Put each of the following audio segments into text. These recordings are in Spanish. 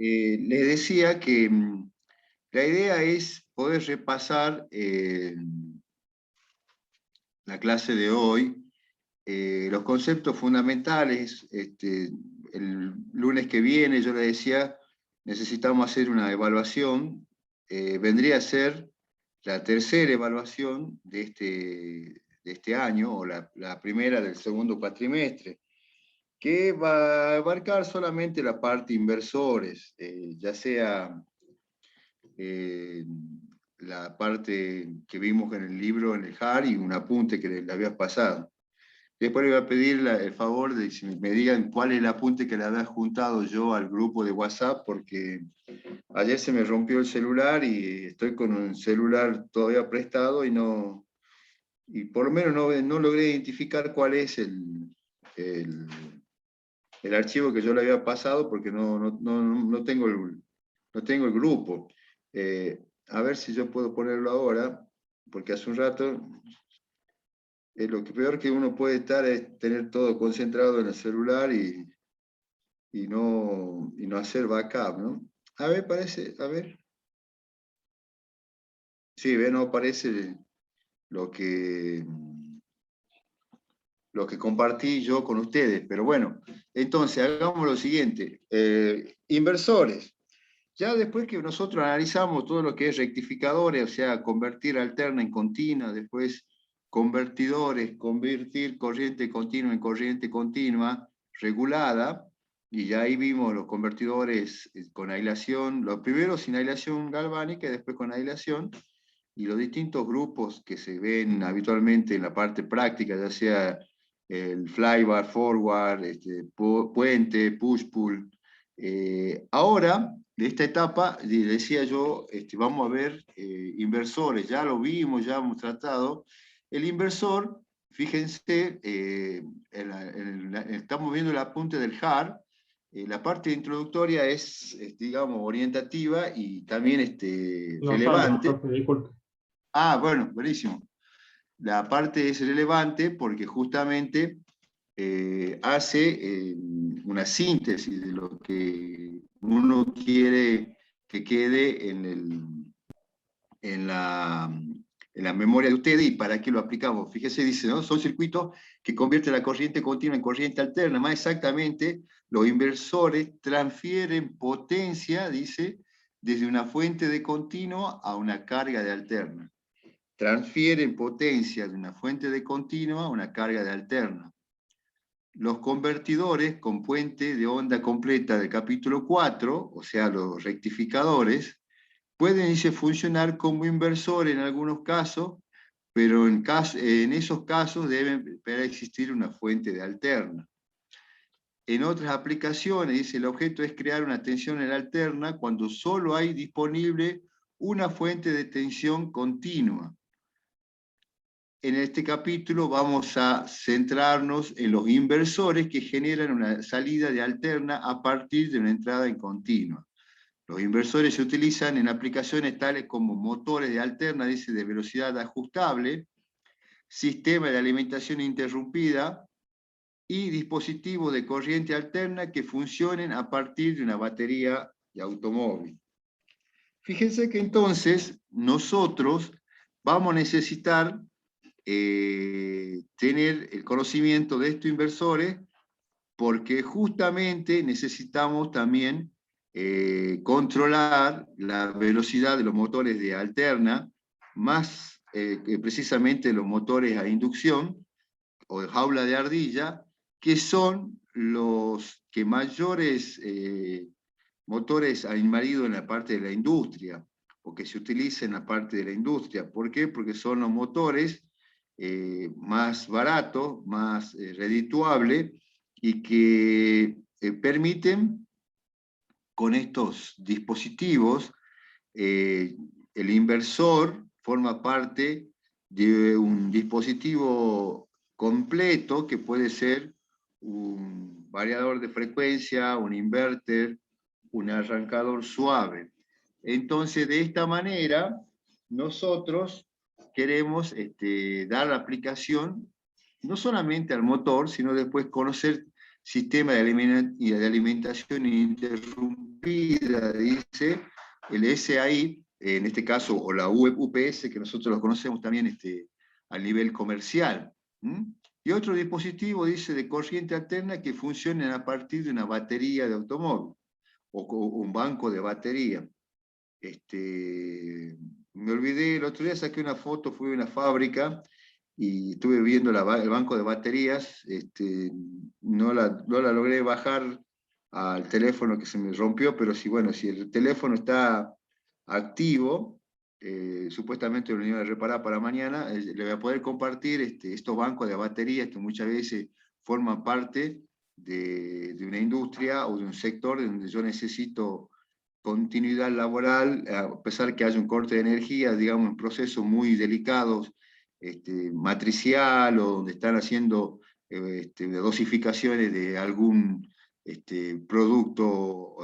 les decía que la idea es poder repasar la clase de hoy, los conceptos fundamentales. El lunes que viene, yo le decía, necesitamos hacer una evaluación. Vendría a ser la tercera evaluación de este año, o la primera del segundo cuatrimestre, que va a abarcar solamente la parte inversores, ya sea eh, la parte que vimos en el libro, en el JAR, y un apunte que le había pasado. Después le voy a pedir el favor de que me digan cuál es el apunte que le había juntado yo al grupo de WhatsApp, porque ayer se me rompió el celular y estoy con un celular todavía prestado y por lo menos no logré identificar cuál es el, el archivo que yo le había pasado, porque no tengo no tengo el grupo. A ver si yo puedo ponerlo ahora, porque hace un rato lo que peor que uno puede estar es tener todo concentrado en el celular y no hacer backup, ¿no? A ver, parece, a ver. Sí, ve, no aparece lo que compartí yo con ustedes, pero bueno, entonces hagamos lo siguiente. Inversores. Ya después que nosotros analizamos todo lo que es rectificadores, o sea, convertir alterna en continua, después convertidores, convertir corriente continua en corriente continua regulada, y ya ahí vimos los convertidores con aislación, los primeros sin aislación galvánica y después con aislación, y los distintos grupos que se ven habitualmente en la parte práctica, ya sea el flybar, forward, puente, push-pull. Ahora, de esta etapa, decía yo, vamos a ver inversores, ya lo vimos, ya hemos tratado. El inversor, fíjense, estamos viendo el apunte del JAR. La parte introductoria digamos, orientativa y también No sale, relevante. profe, disculpe. Ah, bueno, buenísimo. La parte es relevante porque justamente hace una síntesis de lo que uno quiere que quede en la memoria de ustedes y para qué lo aplicamos. Fíjese, dice, ¿no? Son circuitos que convierten la corriente continua en corriente alterna. Más exactamente, los inversores transfieren potencia, dice, desde una fuente de continuo a una carga de alterna. Transfieren potencia de una fuente de continua a una carga de alterna. Los convertidores con puente de onda completa del capítulo 4, o sea, los rectificadores, pueden funcionar como inversores en algunos casos, pero en esos casos debe existir una fuente de alterna. En otras aplicaciones, dice, el objeto es crear una tensión en alterna cuando solo hay disponible una fuente de tensión continua. En este capítulo vamos a centrarnos en los inversores que generan una salida de alterna a partir de una entrada en continua. Los inversores se utilizan en aplicaciones tales como motores de alterna, dice, de velocidad ajustable, sistema de alimentación interrumpida y dispositivos de corriente alterna que funcionen a partir de una batería de automóvil. Fíjense que entonces nosotros vamos a necesitar tener el conocimiento de estos inversores, porque justamente necesitamos también controlar la velocidad de los motores de alterna, más precisamente los motores a inducción o de jaula de ardilla, que son los que mayores motores han invadido en la parte de la industria, o que se utiliza en la parte de la industria. ¿Por qué? Porque son los motores más baratos, más redituables, y que permiten con estos dispositivos, el inversor forma parte de un dispositivo completo que puede ser un variador de frecuencia, un inverter, un arrancador suave. Entonces, de esta manera, nosotros queremos dar la aplicación no solamente al motor, sino después conocer sistema de alimentación ininterrumpida, dice el SAI, en este caso, o la UPS, que nosotros lo conocemos también a nivel comercial. Y otro dispositivo, dice, de corriente alterna que funciona a partir de una batería de automóvil, o un banco de batería. Me olvidé, el otro día saqué una foto, fui a una fábrica, y estuve viendo el banco de baterías, no la logré bajar al teléfono que se me rompió, pero sí, bueno, si el teléfono está activo, supuestamente lo iba a reparar para mañana, le voy a poder compartir estos bancos de baterías que muchas veces forman parte de una industria o de un sector donde yo necesito continuidad laboral, a pesar que haya un corte de energía, digamos, en procesos muy delicados, matricial, o donde están haciendo dosificaciones de algún producto,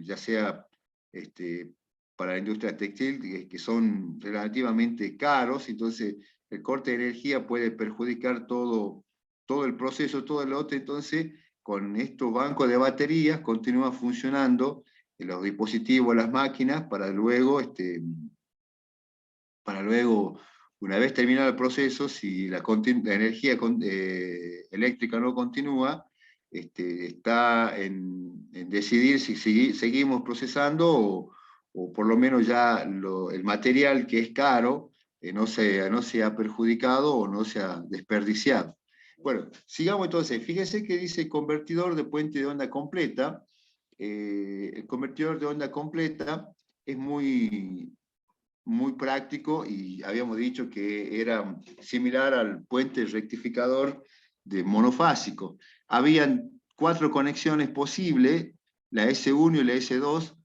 ya sea para la industria textil, que son relativamente caros, entonces el corte de energía puede perjudicar todo el proceso, todo el lote. Entonces con estos bancos de baterías continúa funcionando los dispositivos, las máquinas, para luego, una vez terminado el proceso, si la energía eléctrica no continúa, está en decidir si seguimos procesando, o por lo menos ya el material que es caro no se ha perjudicado o no se ha desperdiciado. Bueno, sigamos entonces. Fíjense que dice convertidor de puente de onda completa. El convertidor de onda completa es muy práctico, y habíamos dicho que era similar al puente rectificador de monofásico. Habían 4 conexiones posibles, la S1 y la S2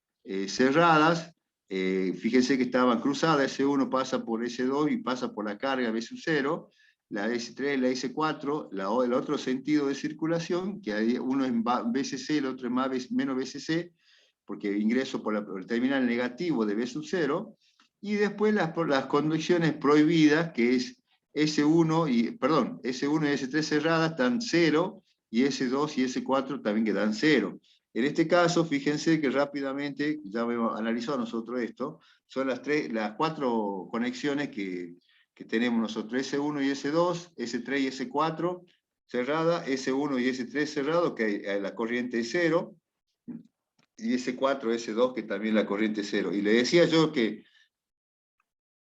cerradas. Fíjense que estaban cruzadas, S1 pasa por S2 y pasa por la carga V sub 0, la S3, la S4, el otro sentido de circulación, que hay uno es VCC, el otro es menos VCC, porque ingreso por el terminal negativo de V sub 0, y después las conducciones prohibidas, que es S1 y S3 cerradas están 0, y S2 y S4 también quedan 0. En este caso, fíjense que rápidamente, ya hemos analizado nosotros esto, son las 4 conexiones que tenemos nosotros, S1 y S2, S3 y S4 cerrada, S1 y S3 cerrado, que la corriente es 0, y S4, S2, que también la corriente es 0. Y le decía yo que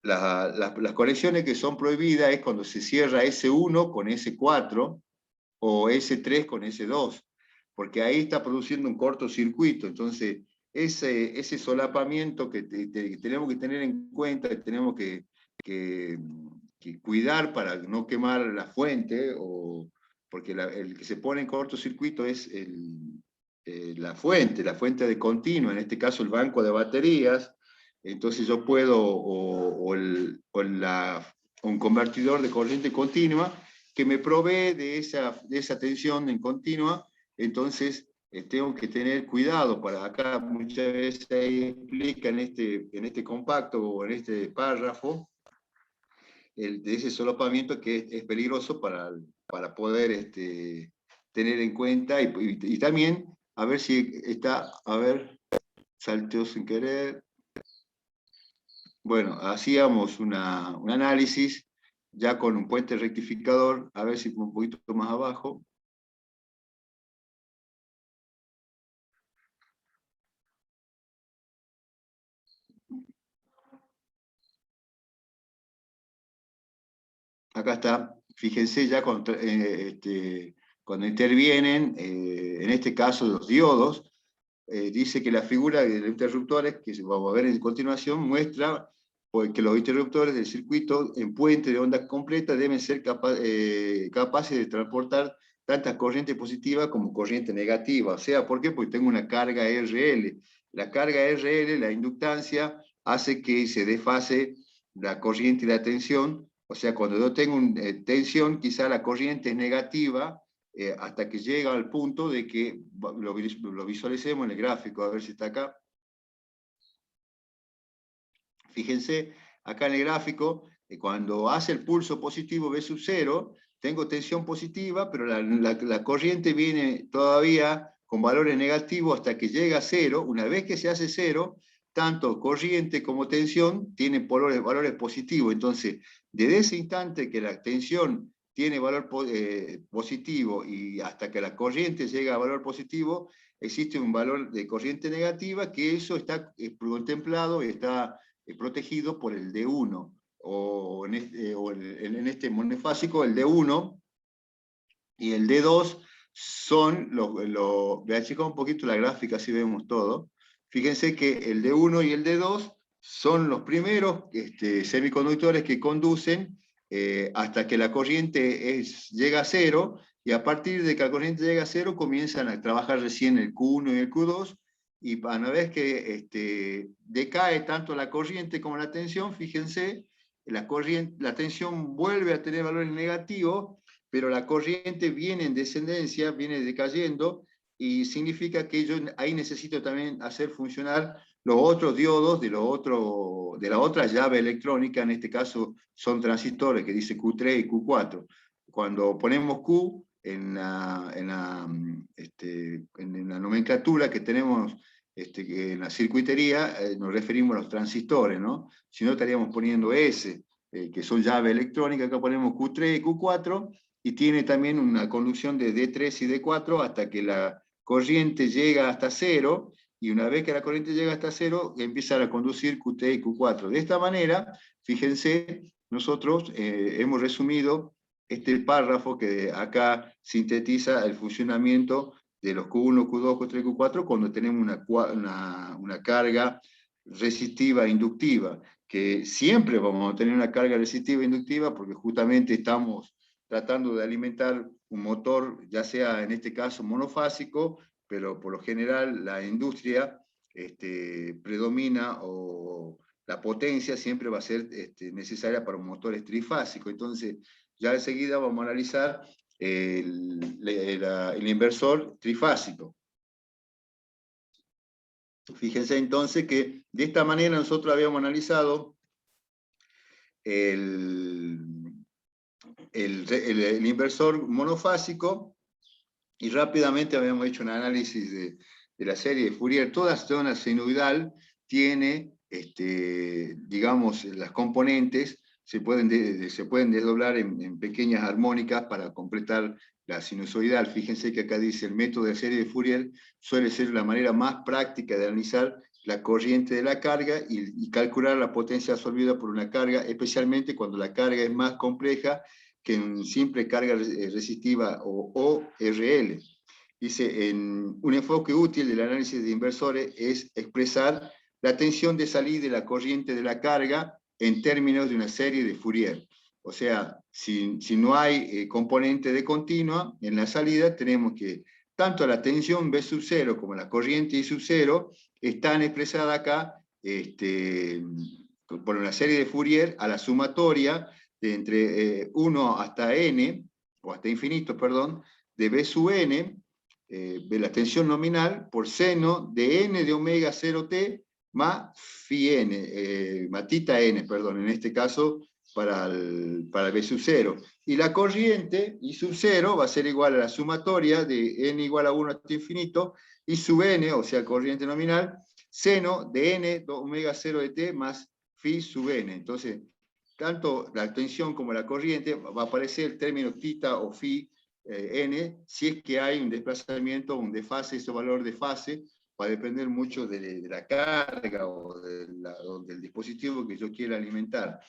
las conexiones que son prohibidas es cuando se cierra S1 con S4 o S3 con S2, porque ahí está produciendo un cortocircuito. Entonces, ese solapamiento que tenemos que tener en cuenta, que tenemos que cuidar para no quemar la fuente, porque el que se pone en cortocircuito es la fuente de continuo, en este caso el banco de baterías. Entonces yo puedo, un convertidor de corriente continua que me provee de esa tensión en continua. Entonces tengo que tener cuidado. Para acá muchas veces explica en este compacto o en este párrafo de ese solapamiento, que es peligroso para poder tener en cuenta, y también a ver si está, salteó sin querer. Bueno, hacíamos un análisis ya con un puente rectificador, a ver si un poquito más abajo. Acá está, fíjense ya cuando intervienen, en este caso los diodos, dice que la figura de los interruptores, que vamos a ver en continuación, muestra que los interruptores del circuito en puente de onda completa deben ser capaces de transportar tantas corrientes positivas como corriente negativa. O sea, ¿por qué? Porque tengo una carga RL. La carga RL, la inductancia, hace que se desfase la corriente y la tensión. O sea, cuando yo tengo tensión, quizá la corriente es negativa, hasta que llega al punto de que lo visualicemos en el gráfico, a ver si está acá. Fíjense, acá en el gráfico, cuando hace el pulso positivo V sub 0, tengo tensión positiva, pero la corriente viene todavía con valores negativos hasta que llega a cero. Una vez que se hace cero, tanto corriente como tensión tienen valores positivos. Entonces, desde ese instante que la tensión tiene valor positivo y hasta que la corriente llega a valor positivo, existe un valor de corriente negativa, que eso está contemplado y está protegido por el D1, o en este monofásico el D1 y el D2 son voy a checar un poquito la gráfica, así vemos todo. Fíjense que el D1 y el D2 son los primeros semiconductores que conducen hasta que la corriente llega a cero, y a partir de que la corriente llega a cero comienzan a trabajar recién el Q1 y el Q2, y una vez que decae tanto la corriente como la tensión, fíjense, la tensión vuelve a tener valores negativos, pero la corriente viene en descendencia, viene decayendo, y significa que yo ahí necesito también hacer funcionar los otros diodos de la otra llave electrónica. En este caso son transistores que dice Q3 y Q4. Cuando ponemos Q en la nomenclatura que tenemos en la circuitería, nos referimos a los transistores, ¿no? Si no, estaríamos poniendo S, que son llave electrónica. Acá ponemos Q3 y Q4, y tiene también una conducción de D3 y D4 hasta que la corriente llega hasta cero, y una vez que la corriente llega hasta cero, empieza a conducir Q3 y Q4. De esta manera, fíjense, nosotros hemos resumido este párrafo que acá sintetiza el funcionamiento de los Q1, Q2, Q3, Q4 cuando tenemos una carga resistiva inductiva, que siempre vamos a tener una carga resistiva inductiva porque justamente estamos tratando de alimentar un motor, ya sea en este caso monofásico, pero por lo general la industria predomina, o la potencia siempre va a ser necesaria para un motor trifásico. Entonces, ya enseguida vamos a analizar el inversor trifásico. Fíjense entonces que de esta manera nosotros habíamos analizado el inversor monofásico, y rápidamente habíamos hecho un análisis de la serie de Fourier. Toda zona sinusoidal tiene, digamos, las componentes se pueden desdoblar en pequeñas armónicas para completar la sinusoidal. Fíjense que acá dice el método de serie de Fourier suele ser la manera más práctica de analizar la corriente de la carga y calcular la potencia absorbida por una carga, especialmente cuando la carga es más compleja que en simple carga resistiva o ORL. Dice, un enfoque útil del análisis de inversores es expresar la tensión de salida de la corriente de la carga en términos de una serie de Fourier. O sea, si no hay componente de continua en la salida, tenemos que tanto la tensión V sub 0 como la corriente I sub 0 están expresadas acá por una serie de Fourier a la sumatoria de entre 1 hasta n, o hasta infinito, perdón, de B sub n, de la tensión nominal, por seno de n de omega 0t más phi n, más tita n, perdón, en este caso para el B sub 0. Y la corriente I sub 0 va a ser igual a la sumatoria de n igual a 1 hasta infinito, I sub n, o sea, corriente nominal, seno de n de omega 0 de t más phi sub n. Entonces, tanto la tensión como la corriente va a aparecer el término tita o phi n si es que hay un desplazamiento, un desfase. Ese valor de fase va a depender mucho de la carga o del dispositivo que yo quiera alimentar.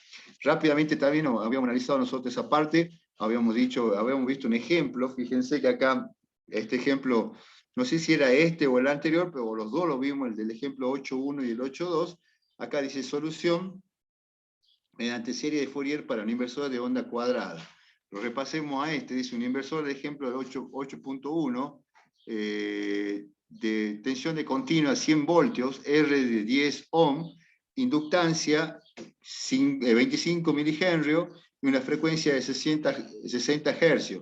Rápidamente también habíamos analizado nosotros esa parte, habíamos visto un ejemplo. Fíjense que acá, este ejemplo, no sé si era este o el anterior, pero los dos lo vimos, el del ejemplo 8.1 y el 8.2. Acá dice solución mediante serie de Fourier para un inversor de onda cuadrada. Lo repasemos a dice un inversor de ejemplo de 8.1, de tensión de continua 100 voltios, R de 10 ohm, inductancia 25 milihenrios y una frecuencia de 60 Hz.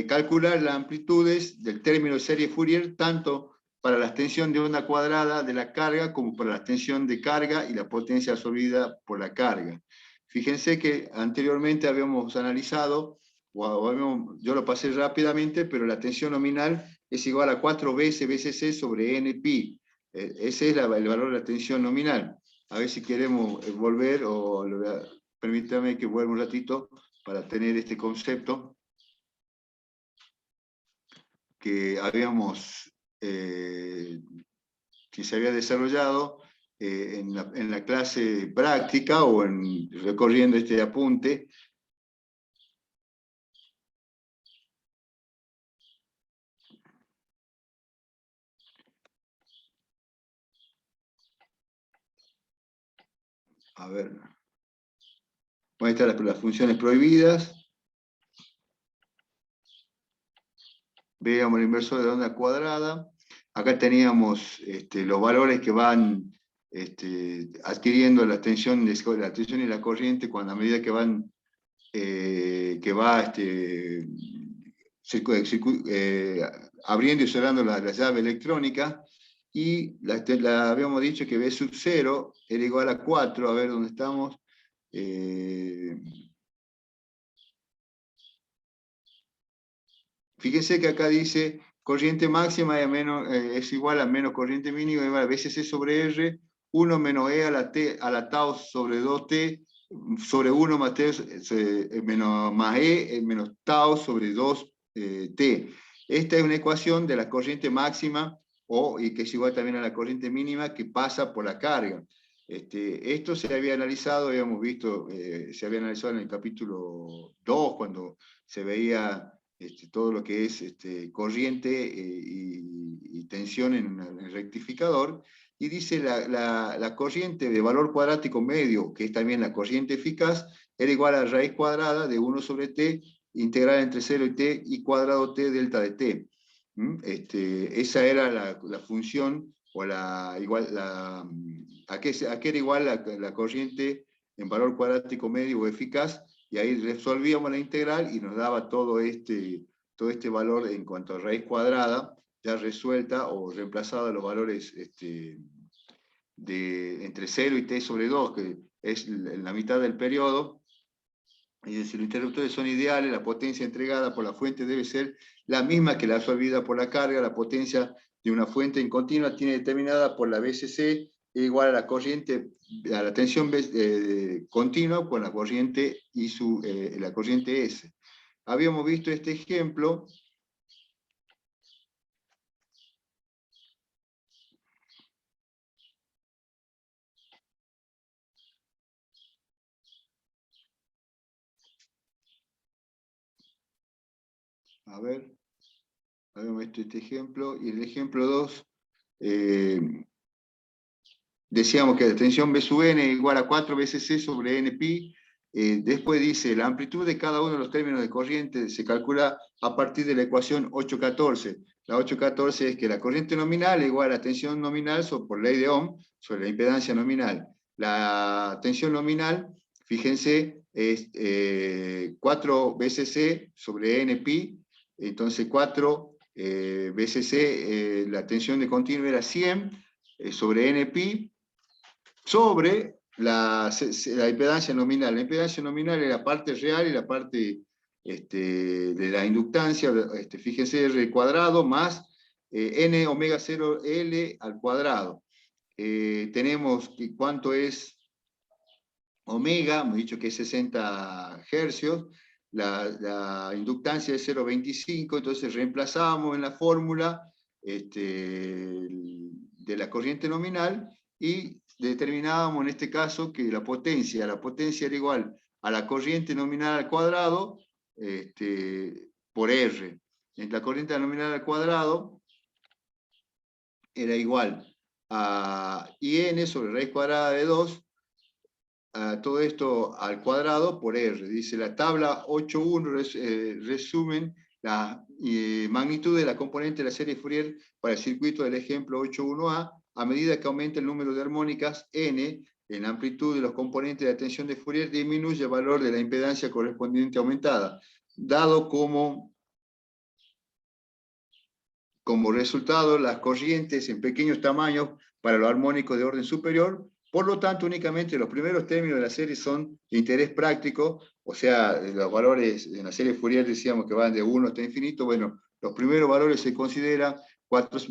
Calcular las amplitudes del término de serie Fourier tanto para la extensión de onda cuadrada de la carga como para la extensión de carga y la potencia absorbida por la carga. Fíjense que anteriormente habíamos analizado yo lo pasé rápidamente, pero la tensión nominal es igual a 4 veces BCC sobre NPi. Ese es el valor de la tensión nominal. A ver si queremos volver, o permítame que vuelva un ratito para tener este concepto que que se había desarrollado en la clase práctica o recorriendo este apunte. A ver, ahí están las funciones prohibidas. Veíamos el inversor de la onda cuadrada. Acá teníamos los valores que van adquiriendo la tensión y la corriente a medida que va abriendo y cerrando la llave electrónica. Y habíamos dicho que B sub 0 era igual a 4, a ver dónde estamos. Fíjense que acá dice corriente máxima es igual a menos corriente mínima igual a BCC sobre R, 1 menos E a la tau sobre 2T sobre 1 más, más E menos tau sobre 2T. Esta es una ecuación de la corriente máxima y que es igual también a la corriente mínima que pasa por la carga. Esto se había analizado, habíamos visto, se había analizado en el capítulo 2 cuando se veía todo lo que es corriente y tensión en el rectificador, y dice la corriente de valor cuadrático medio, que es también la corriente eficaz, era igual a raíz cuadrada de 1 sobre t, integral entre 0 y t, y cuadrado t delta de t. Esa era la función, o a qué era igual la corriente en valor cuadrático medio o eficaz, y ahí resolvíamos la integral y nos daba todo este valor en cuanto a raíz cuadrada, ya resuelta o reemplazada los valores entre 0 y t sobre 2, que es la mitad del periodo. Y si los interruptores son ideales, la potencia entregada por la fuente debe ser la misma que la absorbida por la carga. La potencia de una fuente en continua tiene determinada por la BCC igual a la corriente, a la tensión continua con la corriente y la corriente S. Habíamos visto este ejemplo. A ver, habíamos visto este ejemplo, y el ejemplo 2, decíamos que la tensión B sub n es igual a 4 BCC sobre NPi. Después dice, la amplitud de cada uno de los términos de corriente se calcula a partir de la ecuación 814. La 814 es que la corriente nominal es igual a la tensión nominal por ley de Ohm sobre la impedancia nominal. La tensión nominal, fíjense, es 4 BCC sobre NPi. Entonces 4 BCC, la tensión de continuo era 100 sobre NPi, sobre la impedancia nominal. La impedancia nominal es la parte real y la parte de la inductancia, fíjense, R cuadrado más n omega 0 L al cuadrado. Tenemos cuánto es omega, hemos dicho que es 60 hercios, la inductancia es 0,25, entonces reemplazamos en la fórmula de la corriente nominal y determinábamos en este caso que la potencia era igual a la corriente nominal al cuadrado por R. La corriente nominal al cuadrado era igual a IN sobre raíz cuadrada de 2, todo esto al cuadrado por R. Dice la tabla 8.1 resumen la magnitud de la componente de la serie Fourier para el circuito del ejemplo 8.1a a medida que aumenta el número de armónicas n en la amplitud de los componentes de la tensión de Fourier disminuye el valor de la impedancia correspondiente aumentada, dado como resultado las corrientes en pequeños tamaños para los armónicos de orden superior Por lo tanto, únicamente los primeros términos de la serie son de interés práctico, o sea, los valores en la serie Fourier decíamos que van de 1 hasta infinito. Bueno, los primeros valores se consideran,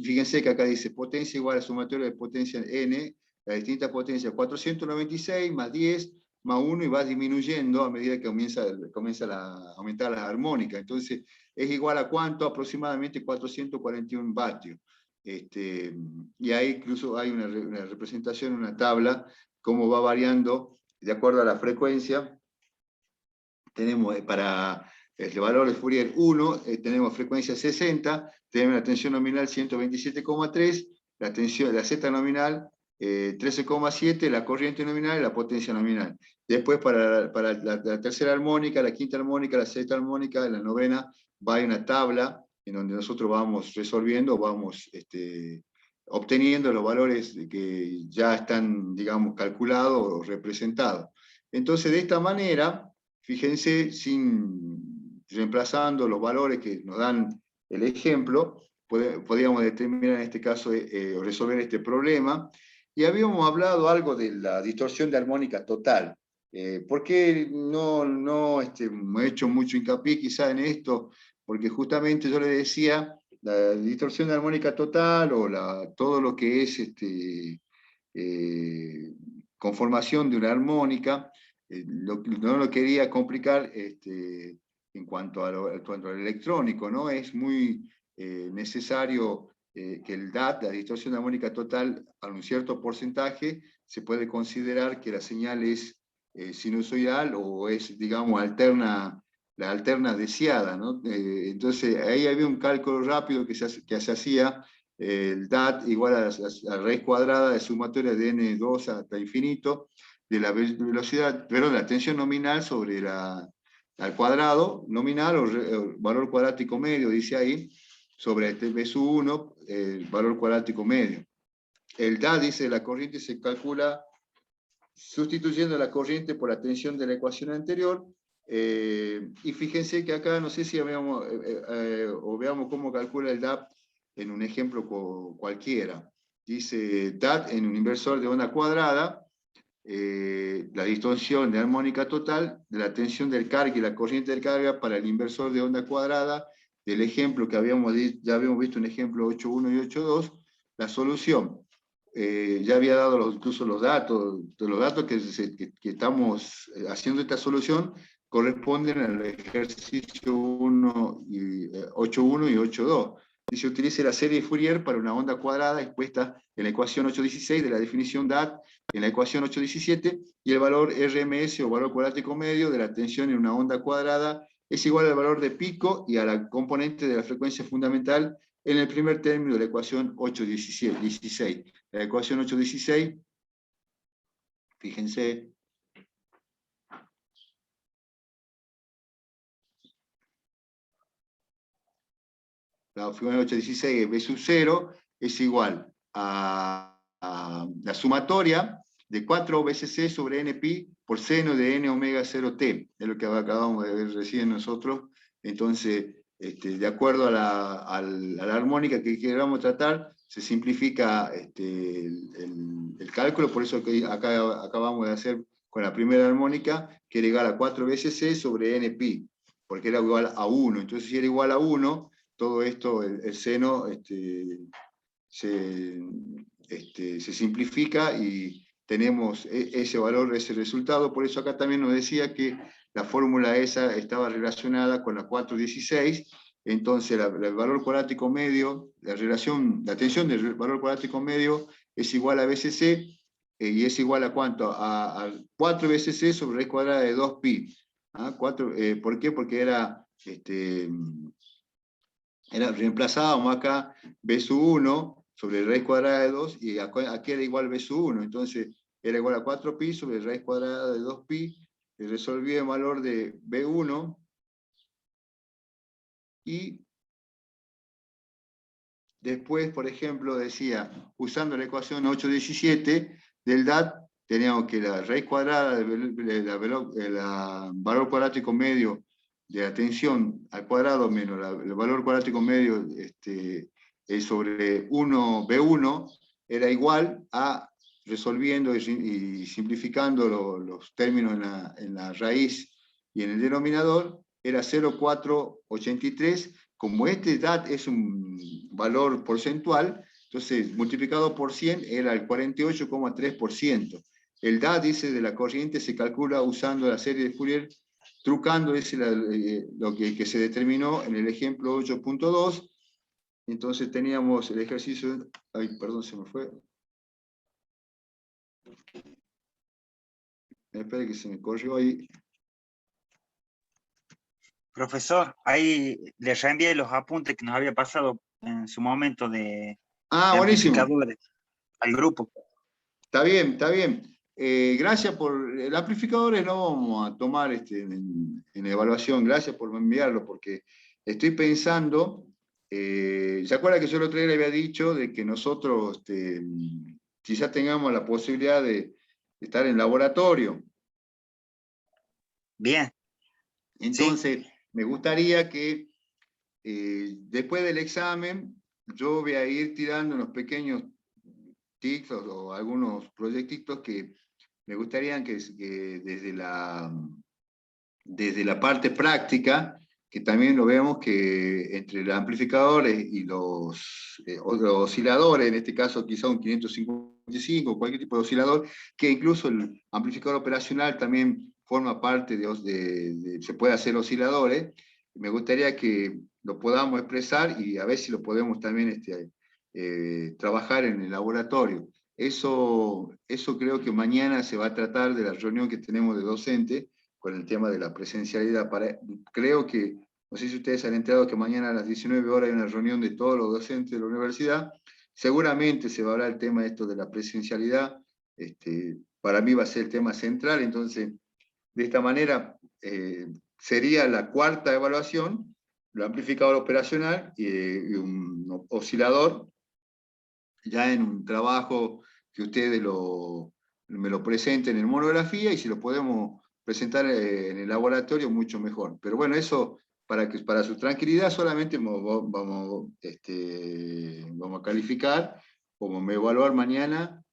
fíjense que acá dice potencia igual a sumatoria de potencia n, la distinta potencia 496 más 10 más 1, y va disminuyendo a medida que comienza a aumentar las armónicas. Entonces, es igual a cuánto, aproximadamente 441 vatios. Y ahí incluso hay una representación, una tabla, cómo va variando de acuerdo a la frecuencia. Tenemos para el valor de Fourier 1, tenemos frecuencia 60, tenemos la tensión nominal 127,3, la Z nominal 13,7, la corriente nominal y la potencia nominal. Después para la tercera armónica, la quinta armónica, la sexta armónica, la novena, va a una tabla en donde nosotros vamos resolviendo, vamos obteniendo los valores que ya están, digamos, calculados o representados. Entonces, de esta manera, fíjense, reemplazando los valores que nos dan el ejemplo, podríamos determinar en este caso, resolver este problema. Y habíamos hablado algo de la distorsión de armónica total. ¿Por qué no he hecho mucho hincapié quizá en esto? Porque justamente yo le decía, la distorsión de armónica total o todo lo que es conformación de una armónica, no lo quería complicar en cuanto al electrónico, ¿no? Es muy necesario que el DAT, la distorsión armónica total, a un cierto porcentaje, se puede considerar que la señal es sinusoidal o es, digamos, la alterna deseada, ¿no? Entonces, ahí había un cálculo rápido que se hacía, el DAT igual a la raíz cuadrada de sumatoria de n2 hasta infinito, de la velocidad, perdón, la tensión nominal sobre al cuadrado nominal o valor cuadrático medio, dice ahí, sobre este B1, el valor cuadrático medio. El DAT, dice, la corriente se calcula sustituyendo la corriente por la tensión de la ecuación anterior, y fíjense que acá, no sé si veamos, o veamos cómo calcula el DAT en un ejemplo cualquiera. Dice DAT en un inversor de onda cuadrada, la distorsión de armónica total de la tensión del carga y la corriente de carga para el inversor de onda cuadrada del ejemplo que ya habíamos visto en ejemplo 8.1 y 8.2, la solución. Ya había dado incluso los datos que estamos haciendo esta solución corresponden al ejercicio 8.1 y 8.2. Dice, utilice la serie de Fourier para una onda cuadrada expuesta en la ecuación 8.16 de la definición DAT en la ecuación 8.17, y el valor RMS o valor cuadrático medio de la tensión en una onda cuadrada es igual al valor de pico y a la componente de la frecuencia fundamental en el primer término de la ecuación 8.16. La ecuación 8.16, fíjense, la figura 8.16, B sub 0 es igual a la sumatoria de 4 veces C sobre NPi por seno de N omega 0T, es lo que acabamos de ver recién nosotros. Entonces, de acuerdo a la armónica que queramos tratar, se simplifica el cálculo, por eso que acá acabamos de hacer con la primera armónica, que era igual a 4 veces C sobre NPi, porque era igual a 1. Entonces, si era igual a 1, todo esto, el seno, se simplifica y tenemos ese valor, ese resultado. Por eso acá también nos decía que la fórmula esa estaba relacionada con la 4.16, entonces el valor cuadrático medio, la tensión del valor cuadrático medio es igual a BCC, y es igual a ¿cuánto? A 4 veces C sobre raíz cuadrada de 2pi. ¿Ah? ¿Por qué? Porque era reemplazábamos acá B sub 1 sobre raíz cuadrada de 2, y aquí era igual B sub 1, entonces era igual a 4pi sobre raíz cuadrada de 2pi, y resolví el valor de B1, y después, por ejemplo, decía, usando la ecuación 8.17 del DAT, teníamos que la raíz cuadrada del valor cuadrático medio de la tensión al cuadrado menos el valor cuadrático medio sobre 1 B1 era igual a resolviendo y simplificando los términos en la raíz y en el denominador, era 0,483. Como este DAT es un valor porcentual, entonces multiplicado por 100 era el 48,3%. El DAT, dice, de la corriente se calcula usando la serie de Fourier, trucando lo que se determinó en el ejemplo 8.2. Entonces teníamos el ejercicio, ay, perdón, se me fue. Espera que se me corrió ahí. Profesor, ahí le reenvié los apuntes que nos había pasado en su momento de Buenísimo. amplificadores al grupo. Está bien, está bien. Gracias por el amplificador, no vamos a tomar en evaluación. Gracias por enviarlo, porque estoy pensando, ¿se acuerda que yo el otro día le había dicho de que nosotros quizás tengamos la posibilidad de estar en laboratorio? Bien. Entonces, sí. Me gustaría que después del examen yo voy a ir tirando unos pequeños tics o algunos proyectitos que me gustaría que desde la parte práctica, que también lo vemos que entre los amplificadores y los osciladores, en este caso quizá un 555, cualquier tipo de oscilador, que incluso el amplificador operacional también forma parte se puede hacer osciladores. Me gustaría que lo podamos expresar y a ver si lo podemos también trabajar en el laboratorio. Eso creo que mañana se va a tratar de la reunión que tenemos de docentes con el tema de la presencialidad. Creo que, no sé si ustedes han enterado que mañana a las 19 horas hay una reunión de todos los docentes de la universidad. Seguramente se va a hablar el tema de esto de la presencialidad. Para mí va a ser el tema central. Entonces, de esta manera, sería la cuarta evaluación, el amplificador operacional y un oscilador, ya en un trabajo que ustedes me lo presenten en monografía, y si lo podemos presentar en el laboratorio, mucho mejor. Pero bueno, eso para su tranquilidad solamente vamos a calificar, como me evaluar mañana,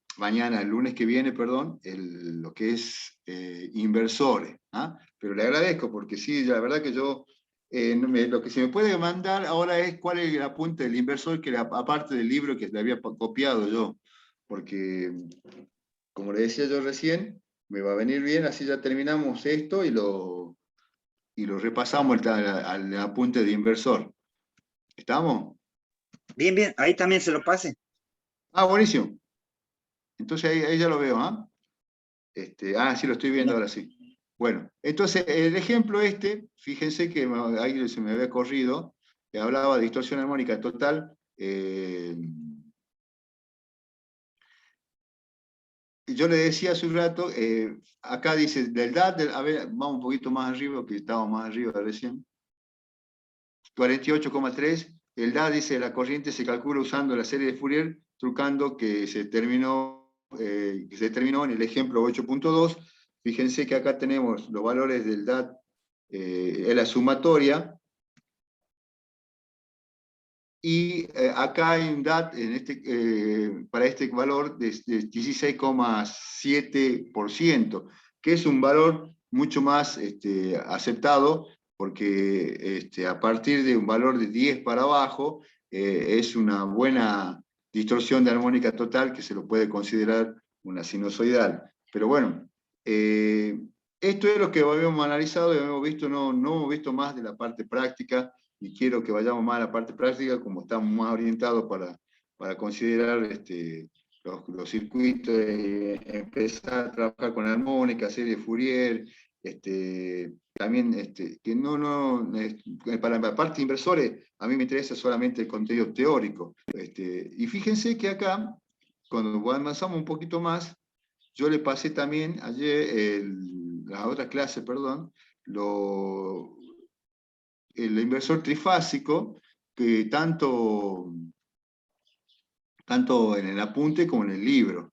el lunes que viene, perdón, lo que es inversores. ¿Ah? Pero le agradezco porque sí, la verdad que yo lo que se me puede mandar ahora es cuál es el apunte del inversor, que aparte del libro que le había copiado yo, porque como le decía yo recién, me va a venir bien, así ya terminamos esto y lo repasamos al apunte de inversor. ¿Estamos? Bien, bien, ahí también se lo pase. Buenísimo. Entonces ahí ya lo veo, ¿ah? Sí, lo estoy viendo ahora sí. Bueno, entonces el ejemplo fíjense que ahí se me había corrido, que hablaba de distorsión armónica total. Yo le decía hace un rato, acá dice del DAT, a ver, vamos un poquito más arriba, que estábamos más arriba recién. 48,3. El DAT dice la corriente se calcula usando la serie de Fourier, trucando que se terminó en el ejemplo 8.2. Fíjense que acá tenemos los valores del DAT, es la sumatoria, y acá hay un DAT para este valor de 16,7%, que es un valor mucho más aceptado, porque a partir de un valor de 10 para abajo es una buena distorsión de armónica total, que se lo puede considerar una sinusoidal. Pero bueno, esto es lo que habíamos analizado y habíamos visto, no hemos visto más de la parte práctica, y quiero que vayamos más a la parte práctica, como estamos más orientados para considerar los circuitos, empezar a trabajar con armónica, serie de Fourier, también que para la parte de inversores, a mí me interesa solamente el contenido teórico. Y fíjense que acá, cuando avanzamos un poquito más, yo le pasé también ayer, la otra clase, perdón, el inversor trifásico, que tanto en el apunte como en el libro.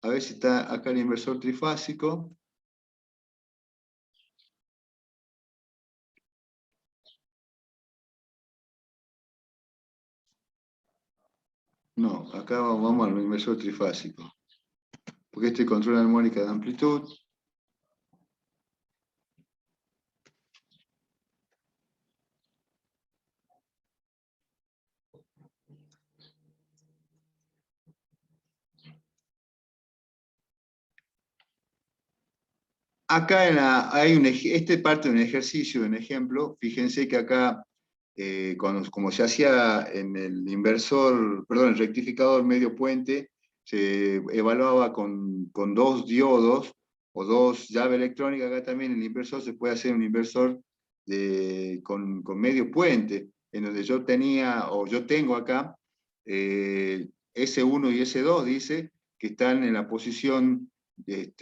A ver si está acá el inversor trifásico. No, acá vamos al inversor trifásico. porque este controla la armónica de amplitud. Acá este es parte de un ejercicio, de un ejemplo. Fíjense que acá, como se hacía en el inversor, perdón, el rectificador medio puente, se evaluaba con dos diodos o dos llaves electrónicas. Acá también en el inversor se puede hacer un inversor con medio puente, en donde yo tenía, o yo tengo acá, S1 y S2, dice, que están en la posición de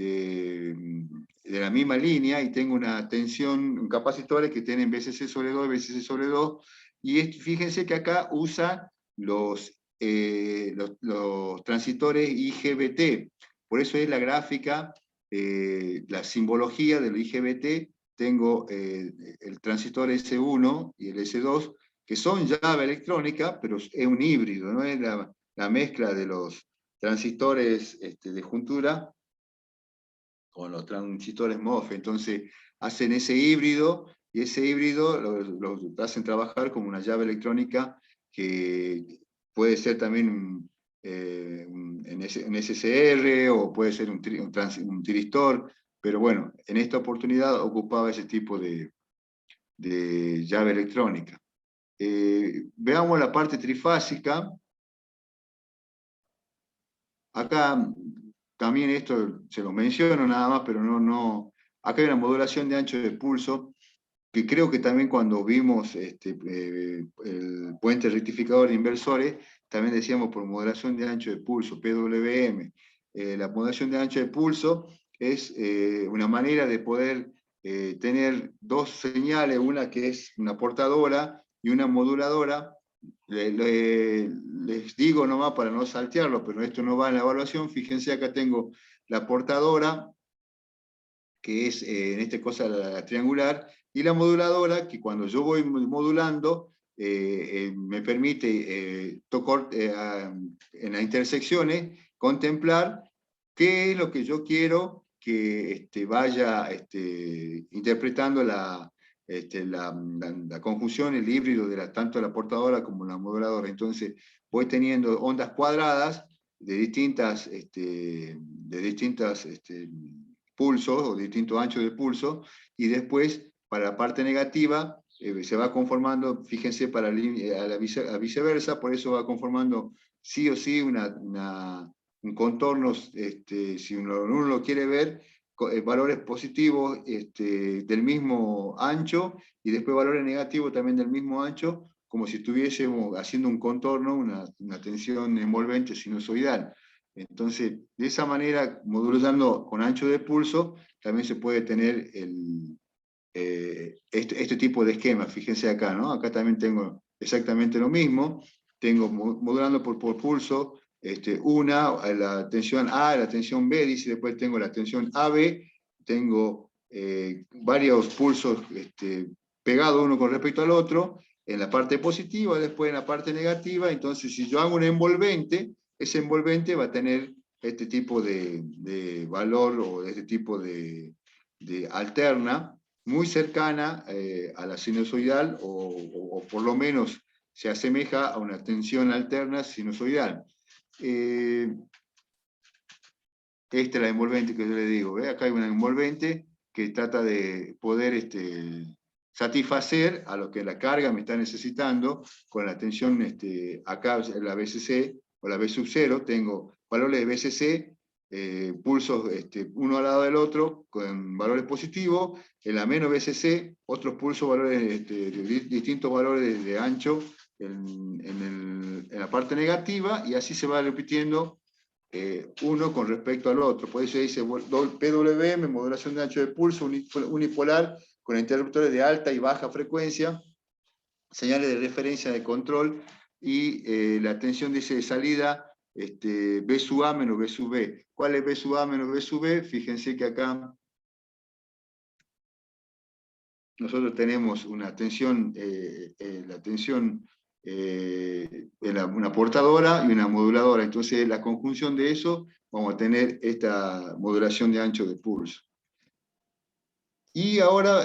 la misma línea, y tengo una tensión, capacitores que tienen BCC sobre 2, BCC sobre 2, y fíjense que acá usa los transistores IGBT. Por eso es la gráfica, la simbología del IGBT. Tengo el transistor S1 y el S2, que son llave electrónica, pero es un híbrido, no es la mezcla de los transistores de juntura con los transistores MOF. Entonces hacen ese híbrido, y ese híbrido lo hacen trabajar como una llave electrónica que puede ser también en SCR, o puede ser un tiristor, pero bueno, en esta oportunidad ocupaba ese tipo de llave electrónica. Veamos la parte trifásica. Acá también esto se lo menciono nada más, pero acá hay una modulación de ancho de pulso, que creo que también cuando vimos el puente rectificador de inversores, también decíamos por modulación de ancho de pulso, PWM. La modulación de ancho de pulso es una manera de poder tener dos señales, una que es una portadora y una moduladora. Les digo nomás para no saltearlo, pero esto no va en la evaluación. Fíjense, acá tengo la portadora, que es en este caso la triangular, y la moduladora, que cuando yo voy modulando, me permite en las intersecciones contemplar qué es lo que yo quiero que vaya interpretando la conjunción, el híbrido de tanto la portadora como la moduladora. Entonces voy teniendo ondas cuadradas de distintas pulsos o distintos anchos de pulso, y después para la parte negativa se va conformando, fíjense, para a viceversa, por eso va conformando sí o sí un contorno, si uno lo quiere ver, valores positivos del mismo ancho, y después valores negativos también del mismo ancho, como si estuviésemos haciendo un contorno, una tensión envolvente sinusoidal. Entonces, de esa manera, modulando con ancho de pulso, también se puede tener este tipo de esquema. Fíjense acá, ¿no? Acá también tengo exactamente lo mismo. Tengo modulando por pulso, la tensión A, la tensión B, dice, después tengo la tensión AB, tengo varios pulsos pegados uno con respecto al otro, en la parte positiva, después en la parte negativa. Entonces, si yo hago un envolvente, ese envolvente va a tener este tipo de valor, o este tipo de alterna, muy cercana a la sinusoidal, o por lo menos se asemeja a una tensión alterna sinusoidal. Esta es la envolvente que yo le digo. ¿Ve? Acá hay una envolvente que trata de poder satisfacer a lo que la carga me está necesitando con la tensión. Acá la BCC o la B sub 0, tengo valores de BCC, pulsos uno al lado del otro con valores positivos. En la menos BCC, otros pulsos, valores, distintos valores de ancho en la parte negativa, y así se va repitiendo uno con respecto al otro. Por eso dice PWM, modulación de ancho de pulso unipolar con interruptores de alta y baja frecuencia, señales de referencia de control, y la tensión dice de salida B sub A menos B sub B. ¿Cuál es B sub A menos B sub B? Fíjense que acá nosotros tenemos una tensión, la tensión una portadora y una moduladora. Entonces, la conjunción de eso, vamos a tener esta modulación de ancho de pulso. Y ahora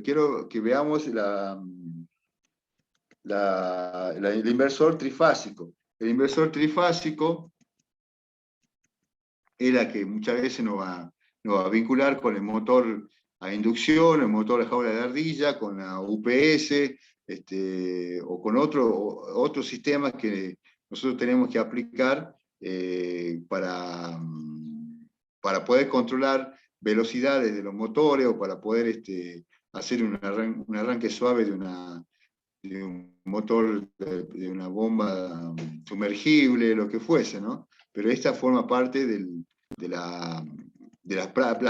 quiero que veamos el inversor trifásico. El inversor trifásico es la que muchas veces nos va a vincular con el motor a inducción, el motor a jaula de ardilla, con la UPS, o con otros sistemas que nosotros tenemos que aplicar para poder controlar velocidades de los motores, o para poder hacer un arranque suave de un motor, de una bomba sumergible, lo que fuese, ¿no? Pero esta forma parte de la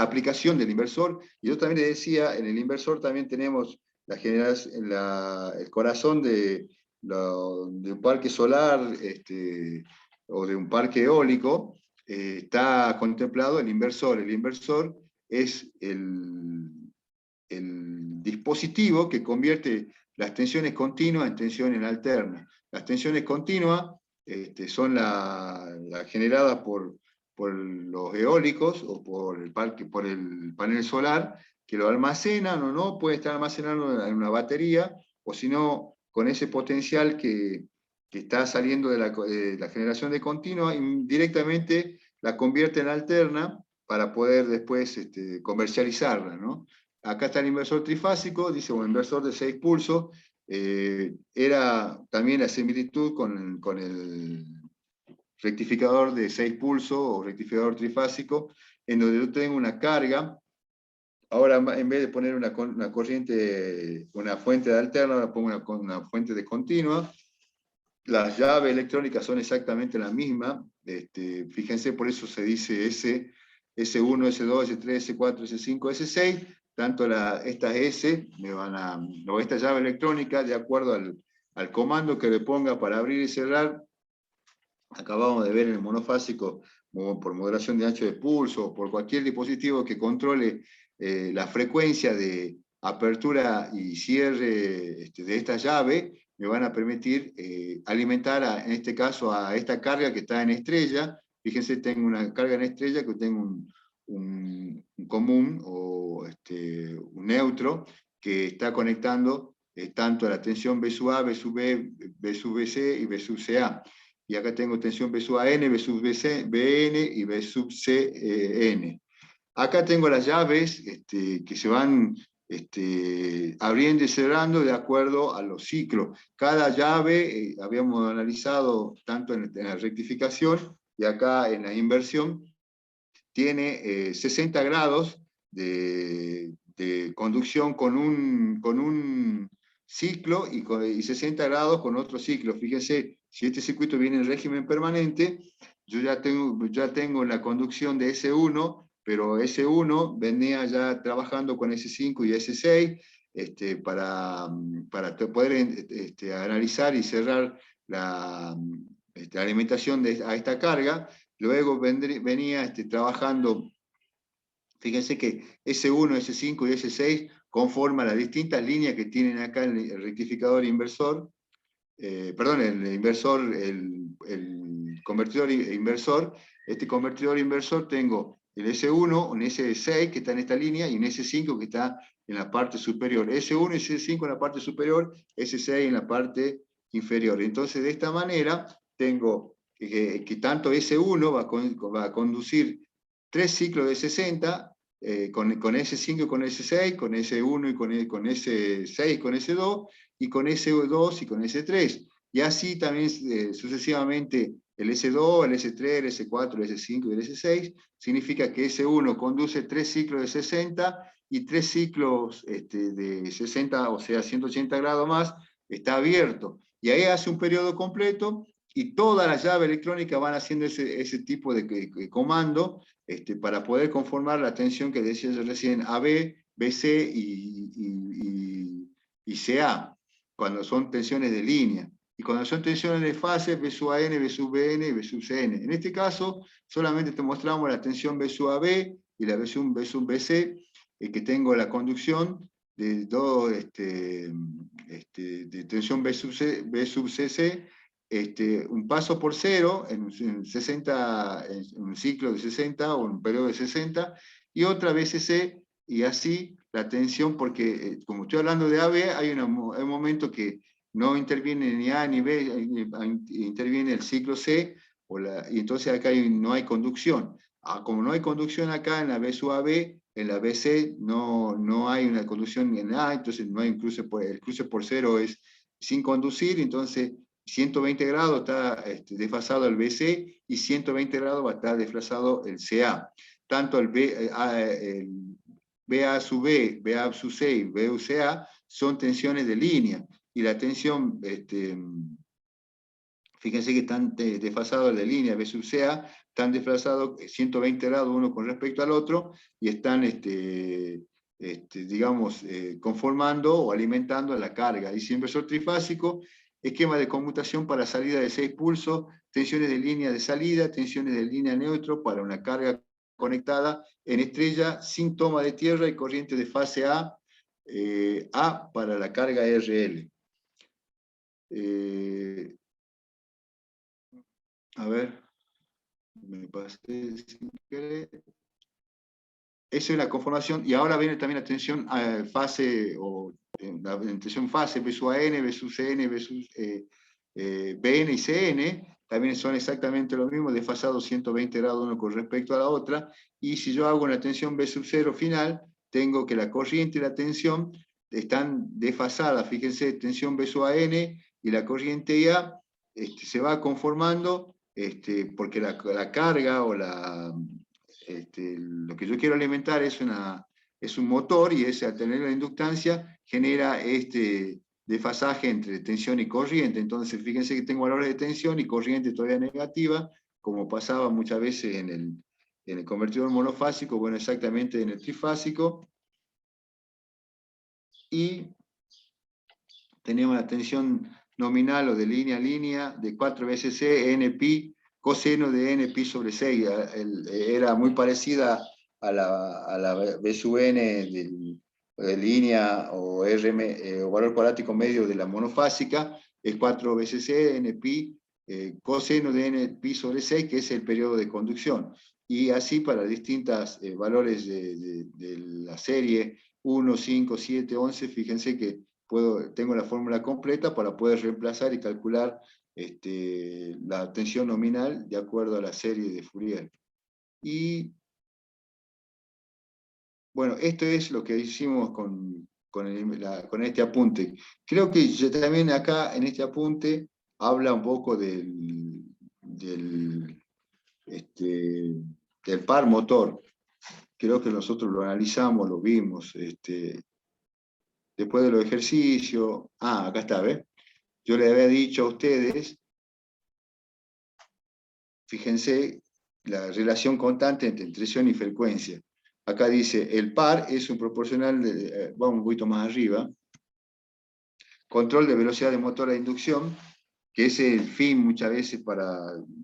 aplicación del inversor. Y yo también le decía, en el inversor también tenemos el corazón de un parque solar, o de un parque eólico. Está contemplado el inversor. El inversor es el dispositivo que convierte las tensiones continuas en tensiones alternas. Las tensiones continuas son las generadas por los eólicos, o por el panel solar, que lo almacenan o no, puede estar almacenado en una batería, o si no, con ese potencial que está saliendo de la generación de continua, directamente la convierte en alterna para poder después comercializarla, ¿no? Acá está el inversor trifásico, dice un inversor de 6 pulsos. Era también la similitud con el rectificador de 6 pulsos o rectificador trifásico, en donde yo tengo una carga. Ahora, en vez de poner una corriente, una fuente de alterna, ahora pongo una fuente de continua. Las llaves electrónicas son exactamente la misma. Fíjense, por eso se dice S1, S2, S3, S4, S5, S6. Tanto estas S o esta llave electrónica, de acuerdo al comando que le ponga para abrir y cerrar. Acabamos de ver en el monofásico, por modulación de ancho de pulso, o por cualquier dispositivo que controle la frecuencia de apertura y cierre de esta llave, me van a permitir alimentar, en este caso, a esta carga que está en estrella. Fíjense, tengo una carga en estrella, que tengo un común, o un neutro, que está conectando tanto a la tensión B sub A, B sub B, B sub BC y B sub CA. Y acá tengo tensión B sub AN, B sub BC, BN y B sub CN. Acá tengo las llaves que se van abriendo y cerrando de acuerdo a los ciclos. Cada llave, habíamos analizado tanto en la rectificación y acá en la inversión, tiene 60 grados de conducción con un ciclo, y 60 grados con otro ciclo. Fíjense, si este circuito viene en régimen permanente, yo ya tengo la conducción de S1, pero S1 venía ya trabajando con S5 y S6 para poder analizar y cerrar la alimentación a esta carga. Luego venía trabajando. Fíjense que S1, S5 y S6 conforman las distintas líneas que tienen acá el rectificador inversor, el convertidor inversor. Este convertidor inversor, tengo el S1, un S6 que está en esta línea, y un S5 que está en la parte superior. S1 y S5 en la parte superior, S6 en la parte inferior. Entonces, de esta manera, tengo que tanto S1 va a conducir 3 ciclos de 60, con S5 y con S6, con S1 y con S6 y con S2, y con S2 y con S3. Y así también sucesivamente el S2, el S3, el S4, el S5 y el S6. Significa que S1 conduce 3 ciclos de 60 y 3 ciclos de 60, o sea, 180 grados más, está abierto. Y ahí hace un periodo completo, y todas las llaves electrónicas van haciendo ese tipo de comando para poder conformar la tensión que decía yo recién, AB, BC y CA, cuando son tensiones de línea. Y cuando son tensiones de fase, B sub AN, B sub BN y B sub CN. En este caso, solamente te mostramos la tensión B sub AB y la B sub BC, que tengo la conducción de tensión B sub CC, un paso por cero en un ciclo de 60 o en un periodo de 60, y otra BCC, y así la tensión, porque como estoy hablando de AB, hay un momento que no interviene ni A ni B, interviene el ciclo C, y entonces acá no hay conducción. Como no hay conducción acá en la B sub AB, en la BC no hay una conducción en A, entonces no hay un cruce el cruce por cero es sin conducir, entonces 120 grados está desfasado el BC y 120 grados va a estar desfasado el CA. Tanto el BA sub B, BA sub C y BA sub CA son tensiones de línea, y la tensión, fíjense que están desfasados de línea, B sub CA, están desplazados 120 grados uno con respecto al otro, y están, digamos, conformando o alimentando la carga. Dice inversor trifásico, esquema de conmutación para salida de 6 pulsos, tensiones de línea de salida, tensiones de línea neutro para una carga conectada en estrella sin toma de tierra y corriente de fase A, para la carga RL. A ver, me pasé sin querer. Esa es la conformación, y ahora viene también la tensión fase, o la tensión fase, B sub AN, B sub CN, BN y CN, también son exactamente lo mismo, desfasados 120 grados uno con respecto a la otra, y si yo hago una tensión B sub 0 final, tengo que la corriente y la tensión están desfasadas, fíjense, tensión B sub AN y la corriente IA se va conformando, porque la carga o lo que yo quiero alimentar es un motor, y ese, al tener la inductancia genera este desfasaje entre tensión y corriente. Entonces fíjense que tengo valores de tensión y corriente todavía negativa, como pasaba muchas veces en el convertidor monofásico, bueno, exactamente en el trifásico, y tenemos la tensión nominal o de línea a línea de 4 veces C, NPi, coseno de NPi sobre 6, era muy parecida a la B sub n de línea o o valor cuadrático medio de la monofásica, es 4 veces C, NPi, coseno de NPi sobre 6, que es el periodo de conducción. Y así para distintos valores de la serie 1, 5, 7, 11, fíjense que tengo la fórmula completa para poder reemplazar y calcular la tensión nominal de acuerdo a la serie de Fourier. Y bueno, esto es lo que hicimos con este apunte. Creo que también acá en este apunte habla un poco del par motor. Creo que nosotros lo analizamos, lo vimos, después de los ejercicios. Acá está, ¿ves? Yo le había dicho a ustedes, fíjense, la relación constante entre tensión y frecuencia. Acá dice, el par es un proporcional, vamos un poquito más arriba, control de velocidad de motor a inducción, que es el fin muchas veces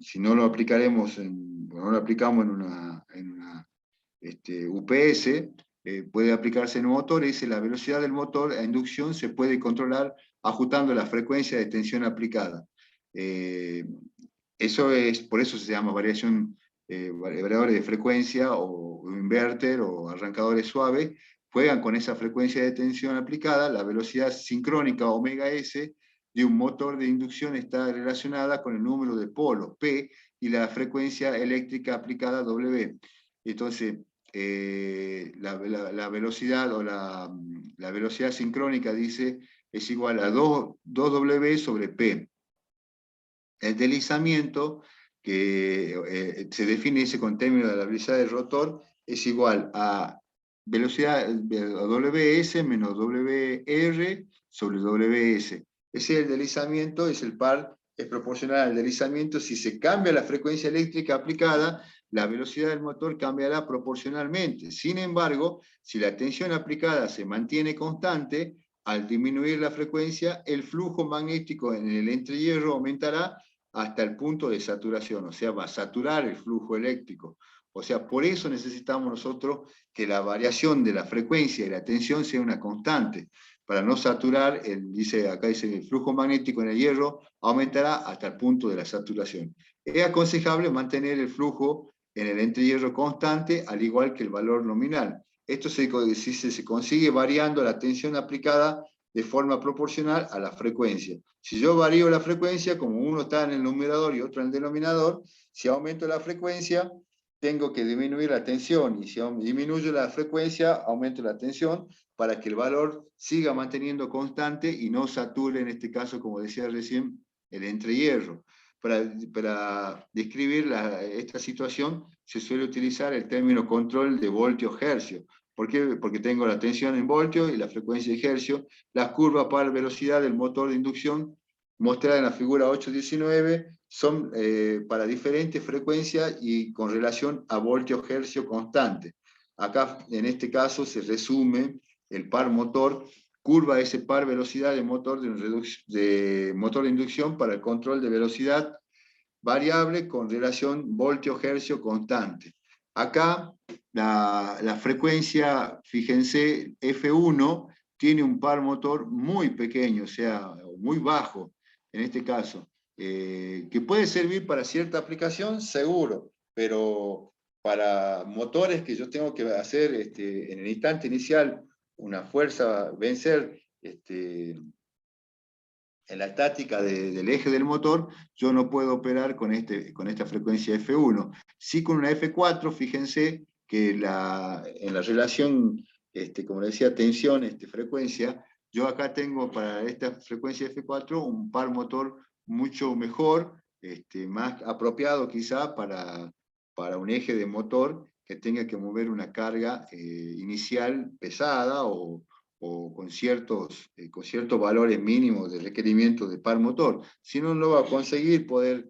si no lo aplicaremos, no lo aplicamos en una UPS, puede aplicarse en un motor, y dice la velocidad del motor a inducción se puede controlar ajustando la frecuencia de tensión aplicada. Por eso se llama variadores de frecuencia o inverter o arrancadores suaves, juegan con esa frecuencia de tensión aplicada. La velocidad sincrónica omega S de un motor de inducción está relacionada con el número de polos P y la frecuencia eléctrica aplicada W. Entonces, la velocidad o la velocidad sincrónica, dice, es igual a 2W sobre P. El deslizamiento, que se define con términos de la velocidad del rotor, es igual a velocidad WS menos WR sobre WS. Ese es el deslizamiento, es proporcional al deslizamiento. Si se cambia la frecuencia eléctrica aplicada, la velocidad del motor cambiará proporcionalmente. Sin embargo, si la tensión aplicada se mantiene constante, al disminuir la frecuencia, el flujo magnético en el entrehierro aumentará hasta el punto de saturación, o sea, va a saturar el flujo eléctrico. O sea, por eso necesitamos nosotros que la variación de la frecuencia y la tensión sea una constante, para no saturar, acá dice, el flujo magnético en el hierro aumentará hasta el punto de la saturación. Es aconsejable mantener el flujo en el entrehierro constante, al igual que el valor nominal. Esto se consigue variando la tensión aplicada de forma proporcional a la frecuencia. Si yo varío la frecuencia, como uno está en el numerador y otro en el denominador, si aumento la frecuencia, tengo que disminuir la tensión, y si disminuyo la frecuencia, aumento la tensión, para que el valor siga manteniendo constante y no sature, en este caso, como decía recién, el entrehierro. Para describir esta situación se suele utilizar el término control de voltio-hercio. ¿Por qué? Porque tengo la tensión en voltio y la frecuencia en hercio. Las curvas para velocidad del motor de inducción mostradas en la figura 8.19 son para diferentes frecuencias y con relación a voltio-hercio constante. Acá, en este caso, se resume el par motor, curva ese par velocidad de motor motor de inducción para el control de velocidad variable con relación voltio-hercio constante. Acá la frecuencia, fíjense, F1 tiene un par motor muy pequeño, o sea, muy bajo en este caso, que puede servir para cierta aplicación, seguro, pero para motores que yo tengo que hacer en el instante inicial una fuerza, vencer en la estática del eje del motor, yo no puedo operar con esta frecuencia F1. Sí, con una F4, fíjense que en la relación, como decía, tensión, frecuencia, yo acá tengo para esta frecuencia F4 un par motor mucho mejor, más apropiado quizá para un eje de motor que tenga que mover una carga inicial pesada o con ciertos valores mínimos de requerimiento de par motor. Si no, no va a conseguir poder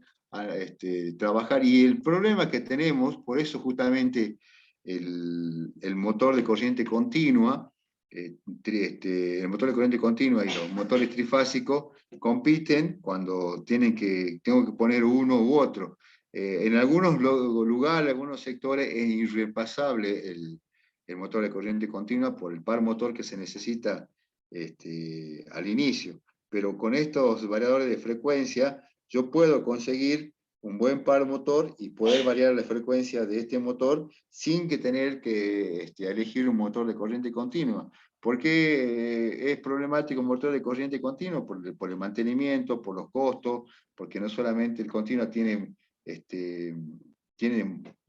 trabajar. Y el problema que tenemos, por eso justamente el motor de corriente continua, el motor de corriente continua y los motores trifásicos compiten cuando tengo que poner uno u otro. En algunos lugares, algunos sectores, es irrepasable el motor de corriente continua por el par motor que se necesita al inicio. Pero con estos variadores de frecuencia, yo puedo conseguir un buen par motor y poder variar la frecuencia de este motor sin que tener que elegir un motor de corriente continua. ¿Por qué es problemático un motor de corriente continua? Por el mantenimiento, por los costos, porque no solamente el continuo tiene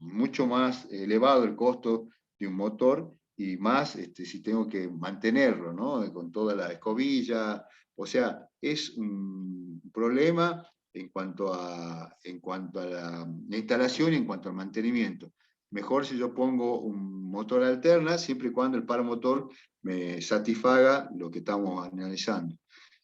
mucho más elevado el costo de un motor, y más si tengo que mantenerlo, ¿no? Con toda la escobilla. O sea, es un problema en cuanto a la instalación y en cuanto al mantenimiento. Mejor si yo pongo un motor alterna, siempre y cuando el par motor me satisfaga lo que estamos analizando.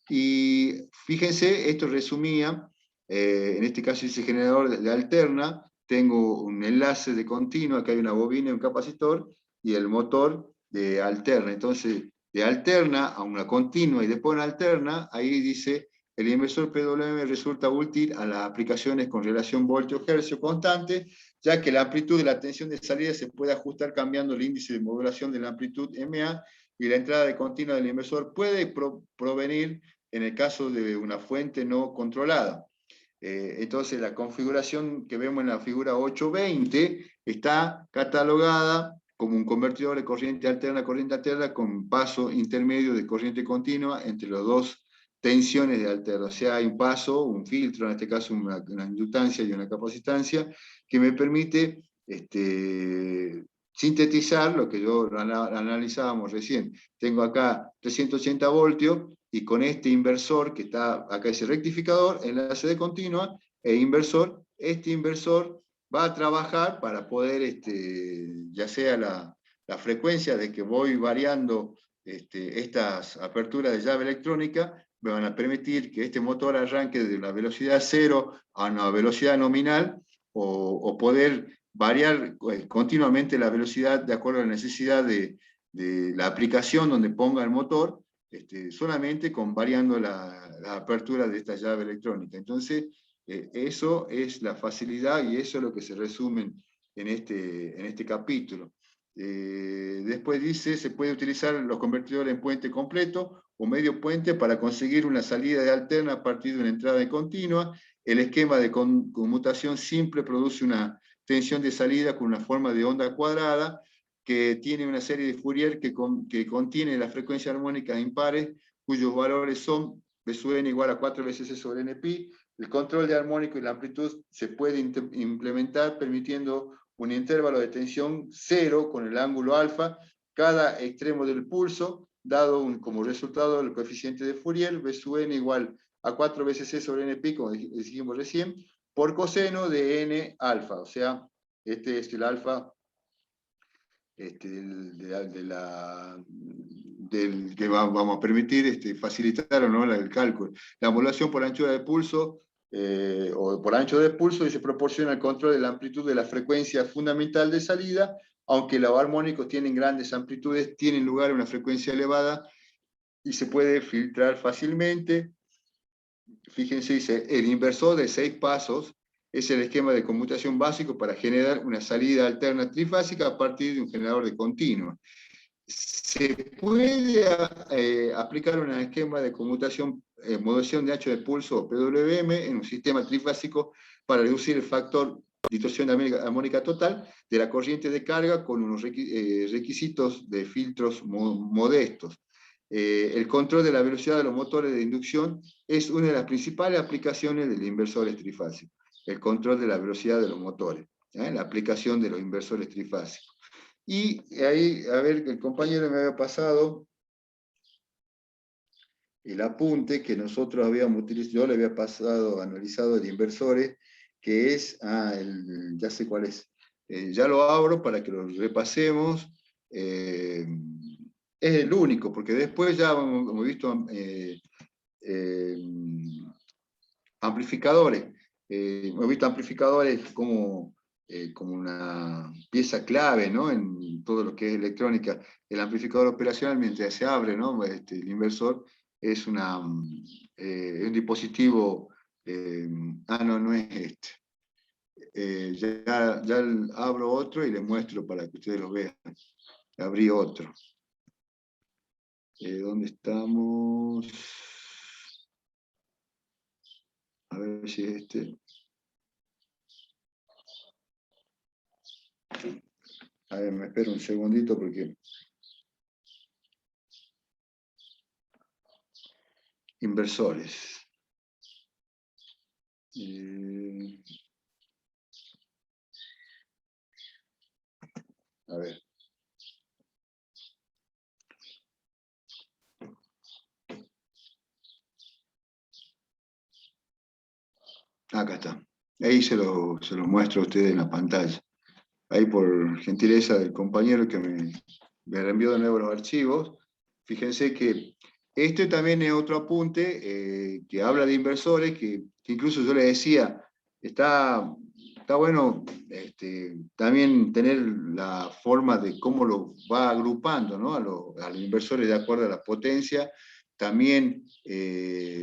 Y fíjense, esto resumía, en este caso ese generador de alterna, tengo un enlace de continuo, acá hay una bobina y un capacitor, y el motor de alterna. Entonces, de alterna a una continua y después una alterna, ahí dice, el inversor PWM resulta útil a las aplicaciones con relación voltio-hercio constante, ya que la amplitud de la tensión de salida se puede ajustar cambiando el índice de modulación de la amplitud MA, y la entrada de continua del inversor puede provenir en el caso de una fuente no controlada. Entonces, la configuración que vemos en la figura 820 está catalogada como un convertidor de corriente alterna con paso intermedio de corriente continua entre las dos tensiones de alterna. O sea, hay un paso, un filtro, en este caso una inductancia y una capacitancia, que me permite sintetizar lo que yo analizábamos recién. Tengo acá 380 voltios, y con este inversor que está acá, ese rectificador, enlace de continua e inversor, este inversor va a trabajar para poder, ya sea la frecuencia de que voy variando estas aperturas de llave electrónica, me van a permitir que este motor arranque de una velocidad 0 a una velocidad nominal, o poder variar continuamente la velocidad de acuerdo a la necesidad de la aplicación donde ponga el motor, solamente con variando la apertura de esta llave electrónica. Entonces, Eso es la facilidad y eso es lo que se resume en este capítulo. Después dice, se puede utilizar los convertidores en puente completo o medio puente para conseguir una salida de alterna a partir de una entrada de continua. El esquema de conmutación simple produce una tensión de salida con una forma de onda cuadrada que tiene una serie de Fourier que contiene las frecuencias armónicas impares cuyos valores son B sub n igual a 4 veces E sobre npi. El control de armónico y la amplitud se puede implementar permitiendo un intervalo de tensión cero con el ángulo alfa, cada extremo del pulso, dado como resultado el coeficiente de Fourier, B sub n igual a 4 veces E sobre npi, como dijimos recién, por coseno de n alfa, o sea, este es el alfa del que vamos a permitir facilitar o no el cálculo. La modulación por anchura de pulso o por ancho de pulso y se proporciona el control de la amplitud de la frecuencia fundamental de salida, aunque los armónicos tienen grandes amplitudes, tienen lugar a una frecuencia elevada y se puede filtrar fácilmente. Fíjense, dice, el inversor de 6 pasos es el esquema de conmutación básico para generar una salida alterna trifásica a partir de un generador de continua. Se puede aplicar un esquema de conmutación, modulación de ancho de pulso PWM en un sistema trifásico para reducir el factor distorsión armónica total de la corriente de carga con unos requisitos de filtros modestos. El control de la velocidad de los motores de inducción es una de las principales aplicaciones del inversor trifásico. El control de la velocidad de los motores, la aplicación de los inversores trifásicos. Y ahí, a ver, el compañero me había pasado el apunte que nosotros habíamos utilizado, yo le había pasado, analizado el inversores, que es, ya sé cuál es, ya lo abro para que lo repasemos. Es el único, porque después ya hemos visto amplificadores. Hemos visto amplificadores como una pieza clave, ¿no?, en todo lo que es electrónica. El amplificador operacional, mientras se abre, ¿no?, el inversor es un dispositivo, no es este. Ya abro otro y les muestro para que ustedes lo vean. Abrí otro. ¿Dónde estamos? A ver si es este. A ver, me espero un segundito porque... Inversores. A ver. Acá está. Ahí se lo muestro a ustedes en la pantalla. Ahí por gentileza del compañero que me reenvió de nuevo los archivos. Fíjense que este también es otro apunte que habla de inversores, que incluso yo le decía, está bueno también tener la forma de cómo lo va agrupando, ¿no?, a los inversores de acuerdo a la potencia. También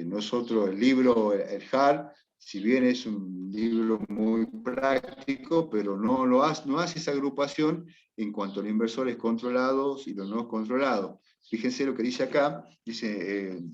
nosotros, el libro, el HAR, si bien es un libro muy práctico, pero no hace esa agrupación en cuanto a los inversores controlados y los no controlados. Fíjense lo que dice acá, dice, en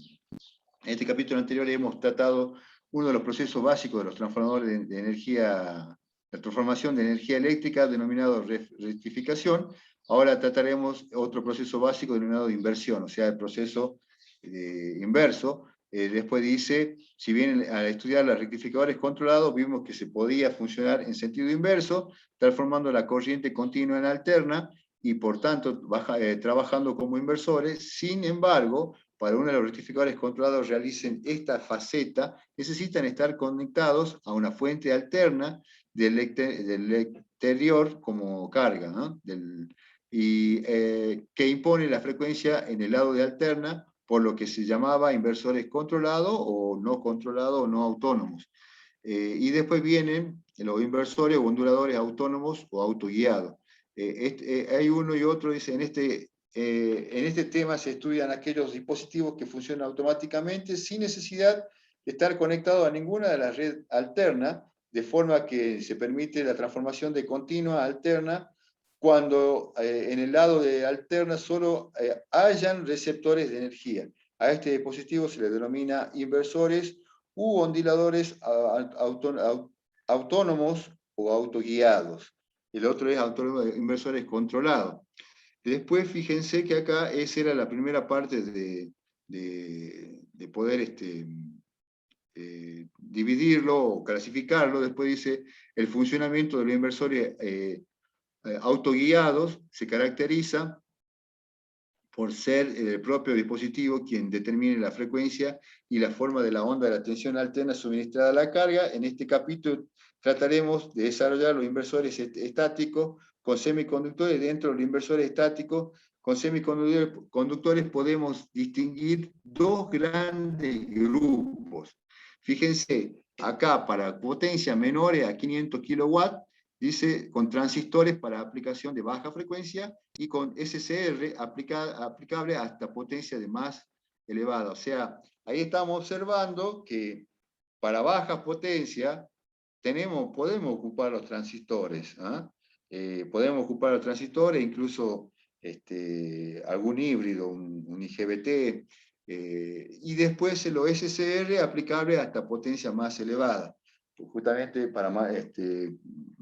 este capítulo anterior hemos tratado uno de los procesos básicos de los transformadores de energía, la transformación de energía eléctrica, denominado rectificación. Ahora trataremos otro proceso básico denominado inversión, o sea, el proceso inverso. Después dice, si bien al estudiar los rectificadores controlados vimos que se podía funcionar en sentido inverso, transformando la corriente continua en alterna y por tanto trabajando como inversores. Sin embargo, para uno de los rectificadores controlados realicen esta faceta, necesitan estar conectados a una fuente alterna del exterior como carga, ¿no?, que impone la frecuencia en el lado de alterna, por lo que se llamaba inversores controlados o no autónomos. Y después vienen los inversores o onduladores autónomos o autoguiados. Hay uno y otro, dice, en este tema se estudian aquellos dispositivos que funcionan automáticamente sin necesidad estar conectado a ninguna de las redes alternas, de forma que se permite la transformación de continua a alterna, cuando en el lado de alterna solo hayan receptores de energía. A este dispositivo se le denomina inversores u onduladores autónomos o autoguiados. El otro es inversores controlados. Después, fíjense que acá esa era la primera parte de poder dividirlo o clasificarlo. Después dice, el funcionamiento de los inversores autoguiados se caracteriza por ser el propio dispositivo quien determine la frecuencia y la forma de la onda de la tensión alterna suministrada a la carga. En este capítulo trataremos de desarrollar los inversores estáticos con semiconductores. Dentro de los inversores estáticos con semiconductores podemos distinguir dos grandes grupos. Fíjense, acá para potencia menores a 500 kilowatts, dice con transistores para aplicación de baja frecuencia y con SCR aplicable hasta potencia de más elevada. O sea, ahí estamos observando que para baja potencia podemos ocupar los transistores. Podemos ocupar los transistores, incluso algún híbrido, un IGBT, y después los SCR aplicable hasta potencia más elevada, justamente para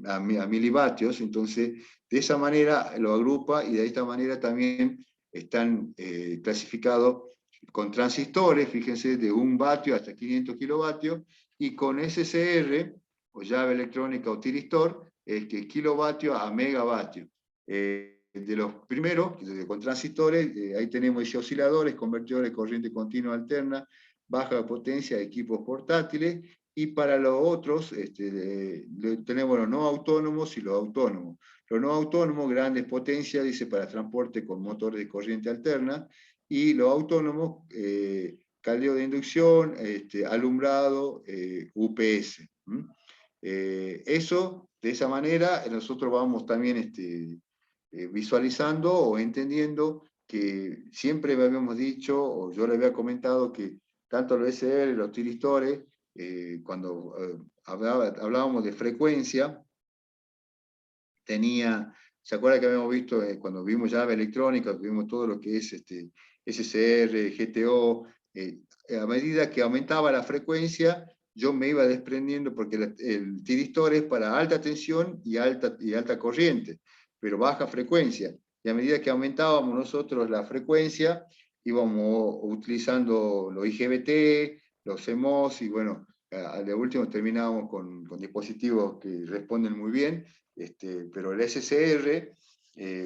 a milivatios. Entonces, de esa manera lo agrupa, y de esta manera también están clasificados con transistores, fíjense, de 1 vatio hasta 500 kilovatios, y con SCR, o llave electrónica o tiristor, kilovatio a megavatio. De los primeros, con transistores, ahí tenemos osciladores, convertidores de corriente continua alterna, baja potencia, equipos portátiles, y para los otros tenemos los no autónomos y los autónomos. Los no autónomos, grandes potencias, dice, para transporte con motores de corriente alterna, y los autónomos, caldeo de inducción, alumbrado, UPS. Eso, de esa manera, nosotros vamos también visualizando o entendiendo que siempre habíamos dicho, o yo le había comentado, que tanto los SR, los tiristores, cuando hablábamos de frecuencia, ¿se acuerda que habíamos visto cuando vimos llave electrónica, vimos todo lo que es SCR, GTO, a medida que aumentaba la frecuencia, yo me iba desprendiendo, porque el tiristor es para alta tensión y alta corriente, pero baja frecuencia. Y a medida que aumentábamos nosotros la frecuencia, íbamos utilizando los IGBT, los CMOS, y bueno, de último terminábamos con dispositivos que responden muy bien, pero el SCR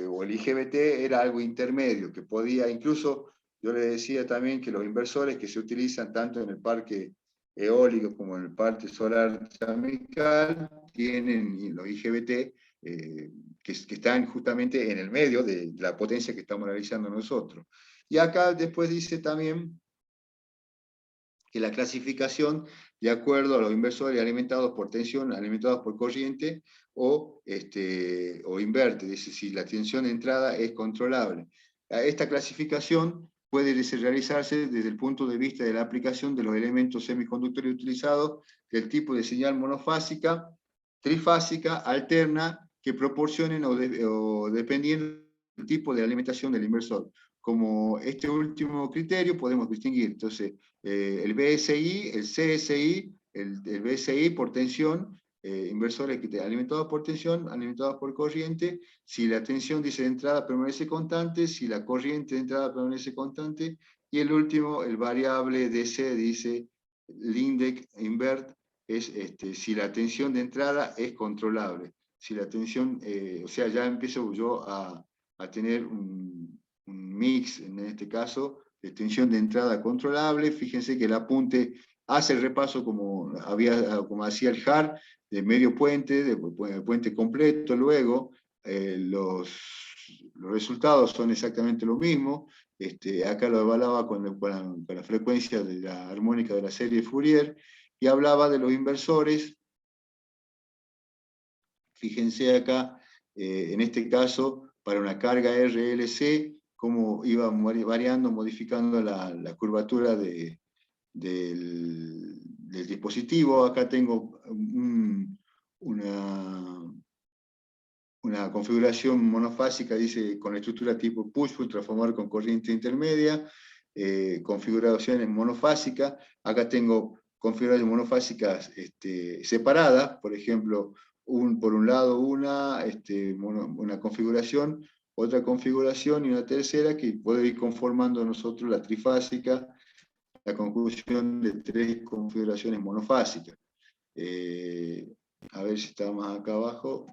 o el IGBT era algo intermedio, que podía, incluso yo le decía también que los inversores que se utilizan tanto en el parque eólico como en el parque solar chamical tienen los IGBT que están justamente en el medio de la potencia que estamos analizando nosotros. Y acá después dice también que la clasificación, de acuerdo a los inversores alimentados por tensión, alimentados por corriente, o inverte, dice, si la tensión de entrada es controlable. Esta clasificación puede realizarse desde el punto de vista de la aplicación de los elementos semiconductores utilizados, del tipo de señal monofásica, trifásica, alterna, que proporcionen o dependiendo del tipo de alimentación del inversor. Como este último criterio podemos distinguir, entonces, el BSI, el CSI, el BSI por tensión, inversores alimentados por tensión, alimentados por corriente, si la tensión, dice, de entrada permanece constante, si la corriente de entrada permanece constante, y el último, el variable DC, dice, Lindeck invert, es si la tensión de entrada es controlable. Si la tensión, o sea, ya empiezo yo a tener un mix, en este caso, de tensión de entrada controlable. Fíjense que el apunte hace el repaso como hacía el HAR, de medio puente, de puente completo. Luego los resultados son exactamente lo mismo. Acá lo evaluaba con la frecuencia de la armónica de la serie Fourier, y hablaba de los inversores. Fíjense acá, en este caso, para una carga RLC, cómo iba variando, modificando la curvatura del del dispositivo. Acá tengo una configuración monofásica, dice, con estructura tipo push-pull, transformador con corriente intermedia, configuraciones monofásicas. Acá tengo configuraciones monofásicas separadas, por ejemplo, por un lado una configuración, otra configuración y una tercera que puede ir conformando nosotros la trifásica, la conjunción de 3 configuraciones monofásicas. A ver si está más acá abajo.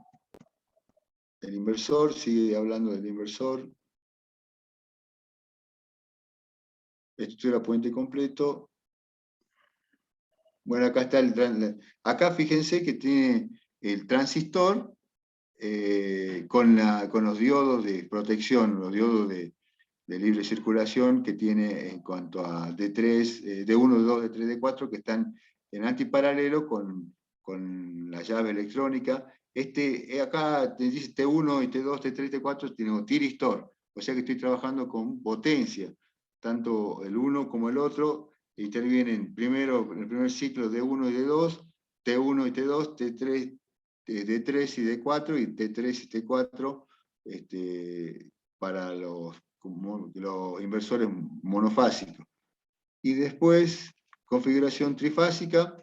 El inversor, sigue hablando del inversor. Estructura puente completo. Bueno, acá está acá fíjense que tiene el transistor con los diodos de protección, los diodos de libre circulación que tiene en cuanto a D3, D1, D2, D3, D4, que están en antiparalelo con la llave electrónica. Acá te dice T1 y T2, T3, T4, tiene tiristor, o sea que estoy trabajando con potencia. Tanto el uno como el otro intervienen primero en el primer ciclo D1 y D2, T1 y T2, T3, D3 y D4, y T3 y T4 para los inversores monofásicos. Y después, configuración trifásica.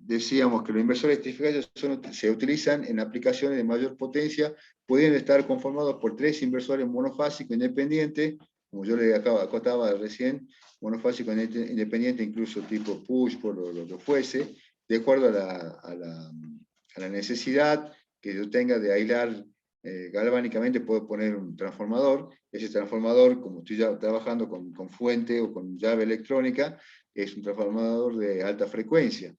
Decíamos que los inversores trifásicos se utilizan en aplicaciones de mayor potencia, pueden estar conformados por 3 inversores monofásicos independientes, como yo le acotaba recién, monofásico independiente, incluso tipo push, por lo que fuese, de acuerdo a la necesidad que yo tenga de aislar galvánicamente. Puedo poner un transformador. Ese transformador, como estoy ya trabajando con fuente o con llave electrónica, es un transformador de alta frecuencia.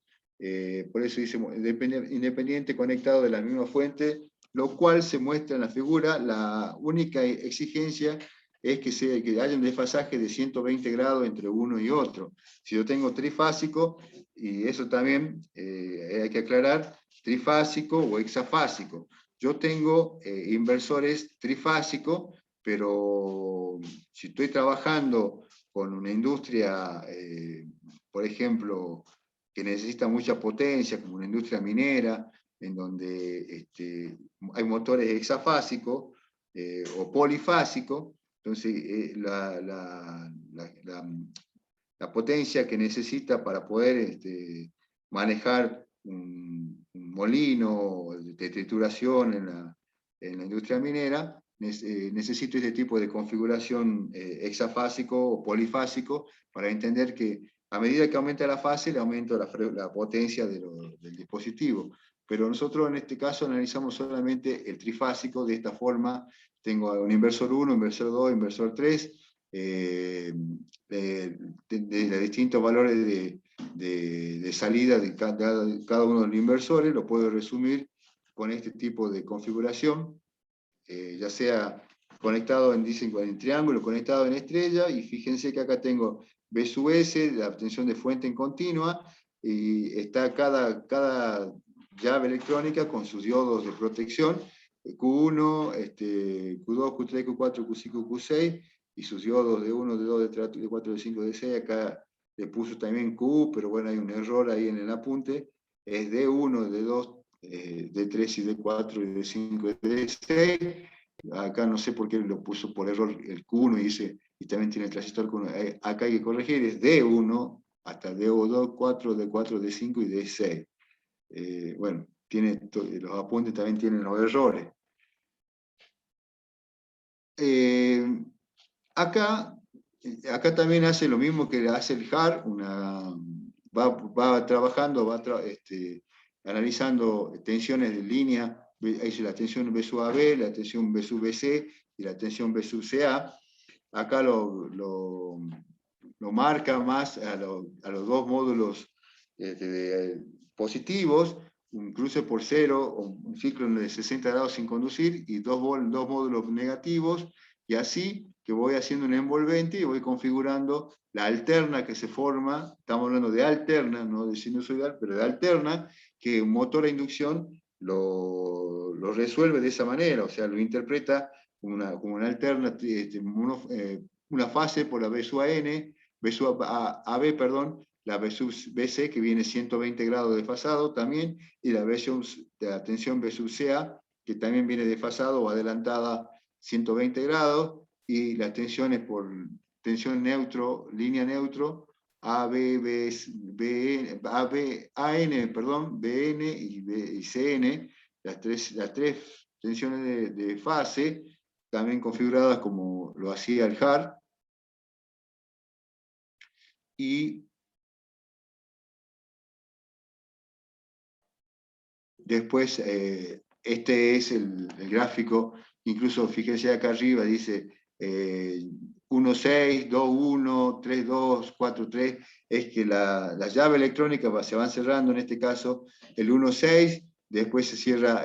Por eso dice independiente conectado de la misma fuente, lo cual se muestra en la figura. La única exigencia es que haya un desfasaje de 120 grados entre uno y otro. Si yo tengo trifásico, y eso también hay que aclarar, trifásico o hexafásico. Yo tengo inversores trifásicos, pero si estoy trabajando con una industria, por ejemplo, que necesita mucha potencia, como una industria minera, en donde hay motores hexafásicos o polifásicos, entonces la potencia que necesita para poder manejar un molino de trituración en la industria minera, necesito este tipo de configuración hexafásico o polifásico para entender que a medida que aumenta la fase, le aumenta la potencia del dispositivo. Pero nosotros en este caso analizamos solamente el trifásico. De esta forma tengo un inversor 1, inversor 2, inversor 3, de distintos valores de salida de cada uno de los inversores. Lo puedo resumir con este tipo de configuración, ya sea conectado en triángulo, conectado en estrella, y fíjense que acá tengo B sub S, la obtención de fuente en continua, y está cada llave electrónica con sus diodos de protección, Q1, Q2, Q3, Q4, Q5, Q6, y sus diodos de 1, de 2, de 3, de 4, de 5, de 6, acá le puso también Q, pero bueno, hay un error ahí en el apunte, es D1, D2, D3 y D4 y D5 y D6, acá no sé por qué lo puso por error el Q1 y también tiene el transistor Q1, acá hay que corregir, es D1 hasta D2, 4, D4, D5 y D6. Bueno, los apuntes también tienen los errores. Acá también hace lo mismo que hace el HAR, va trabajando, analizando tensiones de línea. Ahí la tensión B sub AB, la tensión B sub BC y la tensión B sub CA. Acá lo marca más a los dos módulos positivos, un cruce por cero, un ciclo de 60 grados sin conducir, y dos módulos negativos, y así que voy haciendo un envolvente y voy configurando la alterna que se forma. Estamos hablando de alterna, no de sinusoidal, pero de alterna, que un motor a inducción lo resuelve de esa manera, o sea, lo interpreta como una alterna, una fase por la B sub AB, perdón, la B sub BC, que viene 120 grados desfasado también, y la versión de la tensión B sub CA, que también viene desfasado o adelantada 120 grados, y las tensiones por tensión neutro, línea neutro, AN, perdón, BN y CN, las tres tensiones de fase, también configuradas como lo hacía el HAR, y después este es el gráfico, incluso fíjense acá arriba, dice 1.6, 2.1, 3.2, 4.3, es que la llave electrónica se van cerrando, en este caso el 1.6, después se cierra,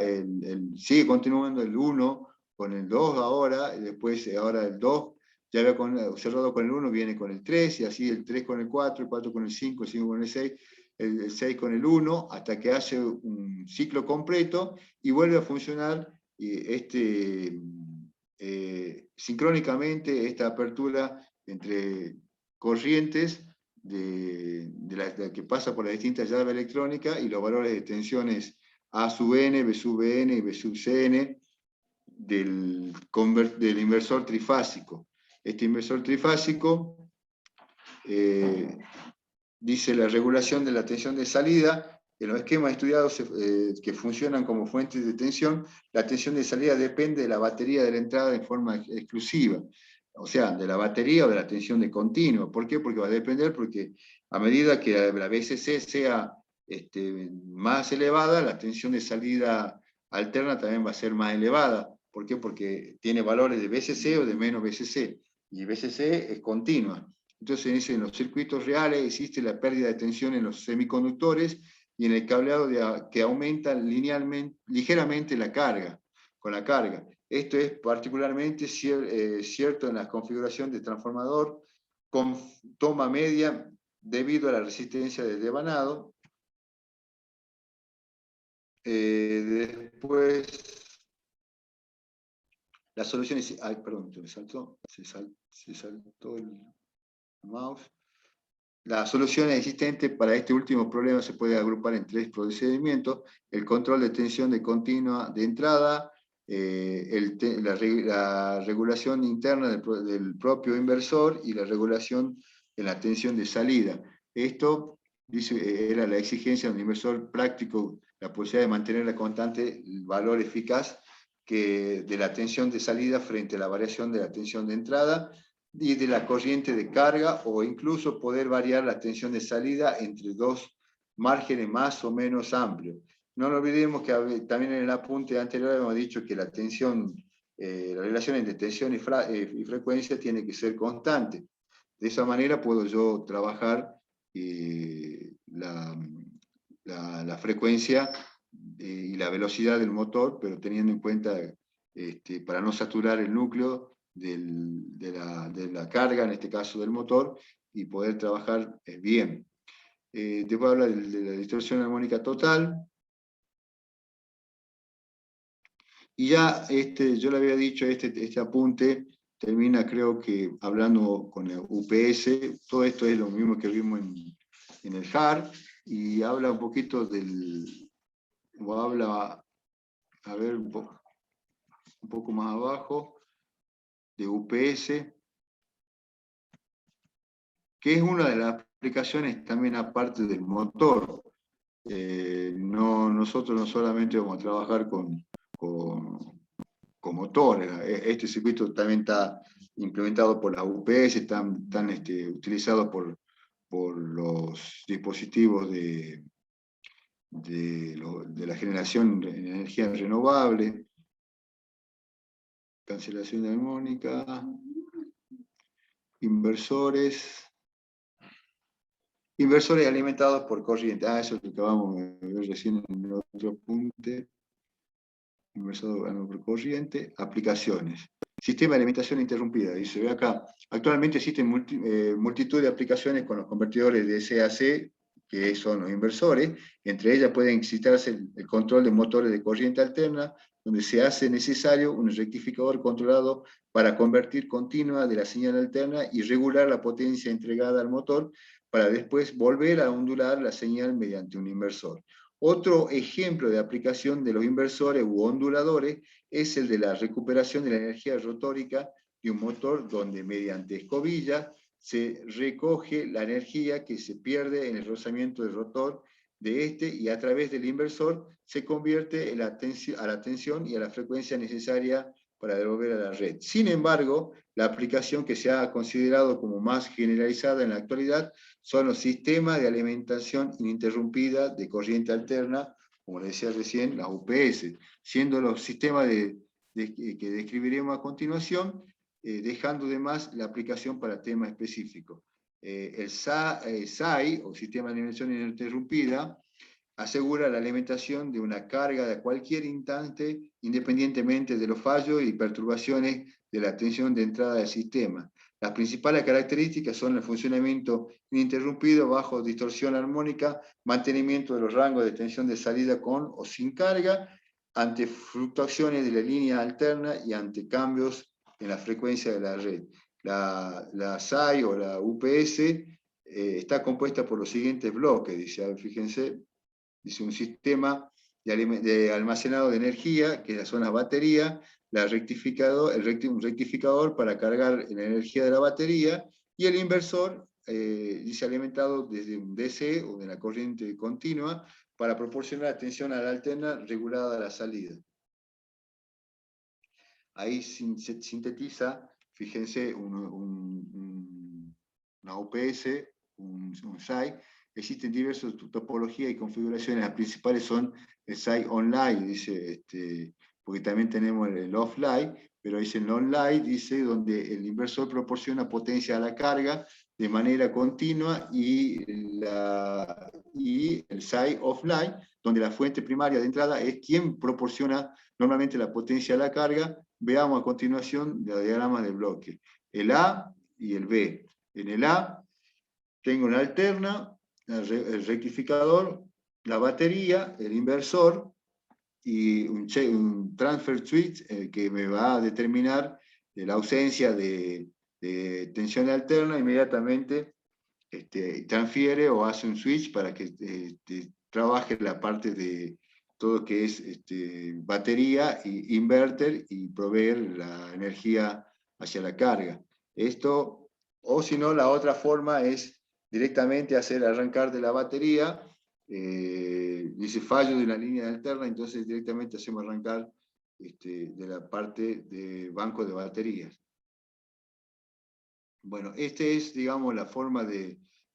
sigue continuando el 1 con el 2 ahora, y después ahora el 2, ya había cerrado con el 1, viene con el 3, y así el 3 con el 4, el 4 con el 5, el 5 con el 6, el 6 con el 1, hasta que hace un ciclo completo y vuelve a funcionar sincrónicamente esta apertura entre corrientes de que pasa por las distintas llaves electrónicas y los valores de tensiones A sub n, B sub n y B sub cn del inversor trifásico. Este inversor trifásico dice la regulación de la tensión de salida. En los esquemas estudiados que funcionan como fuentes de tensión, la tensión de salida depende de la batería de la entrada en forma exclusiva. O sea, de la batería o de la tensión de continuo. ¿Por qué? Porque va a depender, porque a medida que la BSC sea más elevada, la tensión de salida alterna también va a ser más elevada. ¿Por qué? Porque tiene valores de BSC o de menos BSC. Y BSC es continua. Entonces, en los circuitos reales existe la pérdida de tensión en los semiconductores y en el cableado que aumenta ligeramente la carga, con la carga. Esto es particularmente cierto en la configuración de transformador con toma media debido a la resistencia del devanado. Después, las soluciones... Ay, perdón, se saltó el mouse. Las soluciones existentes para este último problema se puede agrupar en tres procedimientos: el control de tensión de continua de entrada, la regulación interna del propio inversor y la regulación en la tensión de salida. Esto era la exigencia de un inversor práctico, la posibilidad de mantener la constante, el valor eficaz de la tensión de salida frente a la variación de la tensión de entrada y de la corriente de carga, o incluso poder variar la tensión de salida entre dos márgenes más o menos amplios. No nos olvidemos que también en el apunte anterior hemos dicho que la tensión, la relación entre tensión y frecuencia tiene que ser constante. De esa manera puedo yo trabajar la frecuencia y la velocidad del motor, pero teniendo en cuenta, para no saturar el núcleo de la carga, en este caso del motor, y poder trabajar bien. Después habla de la distorsión armónica total. Y ya yo le había dicho, este apunte termina, creo que, hablando con el UPS. Todo esto es lo mismo que vimos en el HAR, y habla un poquito a ver, un poco más abajo, de UPS, que es una de las aplicaciones también aparte del motor. Nosotros no solamente vamos a trabajar con motores. Este circuito también está implementado por la UPS, están utilizados por los dispositivos de la generación de energía renovable, cancelación armónica, inversores alimentados por corriente. Eso es lo que acabamos de ver recién en el otro apunte. Inversor por corriente, aplicaciones. Sistema de alimentación interrumpida. Dice, ve acá, actualmente existen multitud de aplicaciones con los convertidores de CAC, que son los inversores. Entre ellas pueden citarse el control de motores de corriente alterna, donde se hace necesario un rectificador controlado para convertir continua de la señal alterna y regular la potencia entregada al motor para después volver a ondular la señal mediante un inversor. Otro ejemplo de aplicación de los inversores u onduladores es el de la recuperación de la energía rotórica de un motor, donde mediante escobillas se recoge la energía que se pierde en el rozamiento del rotor de este, y a través del inversor se convierte a la tensión y a la frecuencia necesaria para devolver a la red. Sin embargo, la aplicación que se ha considerado como más generalizada en la actualidad son los sistemas de alimentación ininterrumpida de corriente alterna, como les decía recién, las UPS, siendo los sistemas que describiremos a continuación, dejando de más la aplicación para temas específicos. El SAI, o Sistema de Alimentación Ininterrumpida, asegura la alimentación de una carga de cualquier instante, independientemente de los fallos y perturbaciones de la tensión de entrada del sistema. Las principales características son el funcionamiento ininterrumpido bajo distorsión armónica, mantenimiento de los rangos de tensión de salida con o sin carga, ante fluctuaciones de la línea alterna y ante cambios en la frecuencia de la red. La SAI o la UPS está compuesta por los siguientes bloques, dice, fíjense, dice un sistema de almacenado de energía, que son las baterías, un rectificador para cargar la energía de la batería, y el inversor, dice, alimentado desde un DC o de la corriente continua para proporcionar tensión a la alterna regulada a la salida. Ahí se sintetiza, fíjense, una UPS, un SAI. Existen diversas topologías y configuraciones. Las principales son el SAI online, dice, porque también tenemos el offline, pero dice el online, dice, donde el inversor proporciona potencia a la carga de manera continua, y el SAI offline, donde la fuente primaria de entrada es quien proporciona normalmente la potencia a la carga. Veamos a continuación los diagramas de bloque. El A y el B. En el A tengo una alterna, el rectificador, la batería, el inversor y un transfer switch que me va a determinar la ausencia de tensión alterna. Inmediatamente transfiere o hace un switch para que trabaje la parte de todo lo que es batería e inverter, y proveer la energía hacia la carga. Esto, o si no, la otra forma es directamente hacer arrancar de la batería. Dice fallo de la línea alterna, entonces directamente hacemos arrancar de la parte de banco de baterías. Bueno, es, digamos, la forma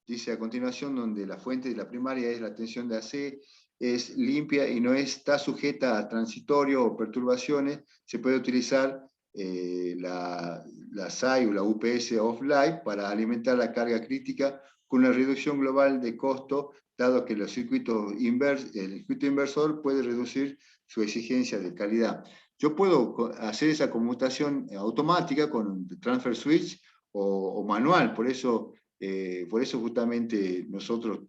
dice a continuación, donde la fuente de la primaria es la tensión de AC, es limpia y no está sujeta a transitorio o perturbaciones. Se puede utilizar la SAI o la UPS offline para alimentar la carga crítica con una reducción global de costo, dado que el circuito inversor puede reducir su exigencia de calidad. Yo puedo hacer esa conmutación automática con transfer switch o manual, por eso justamente nosotros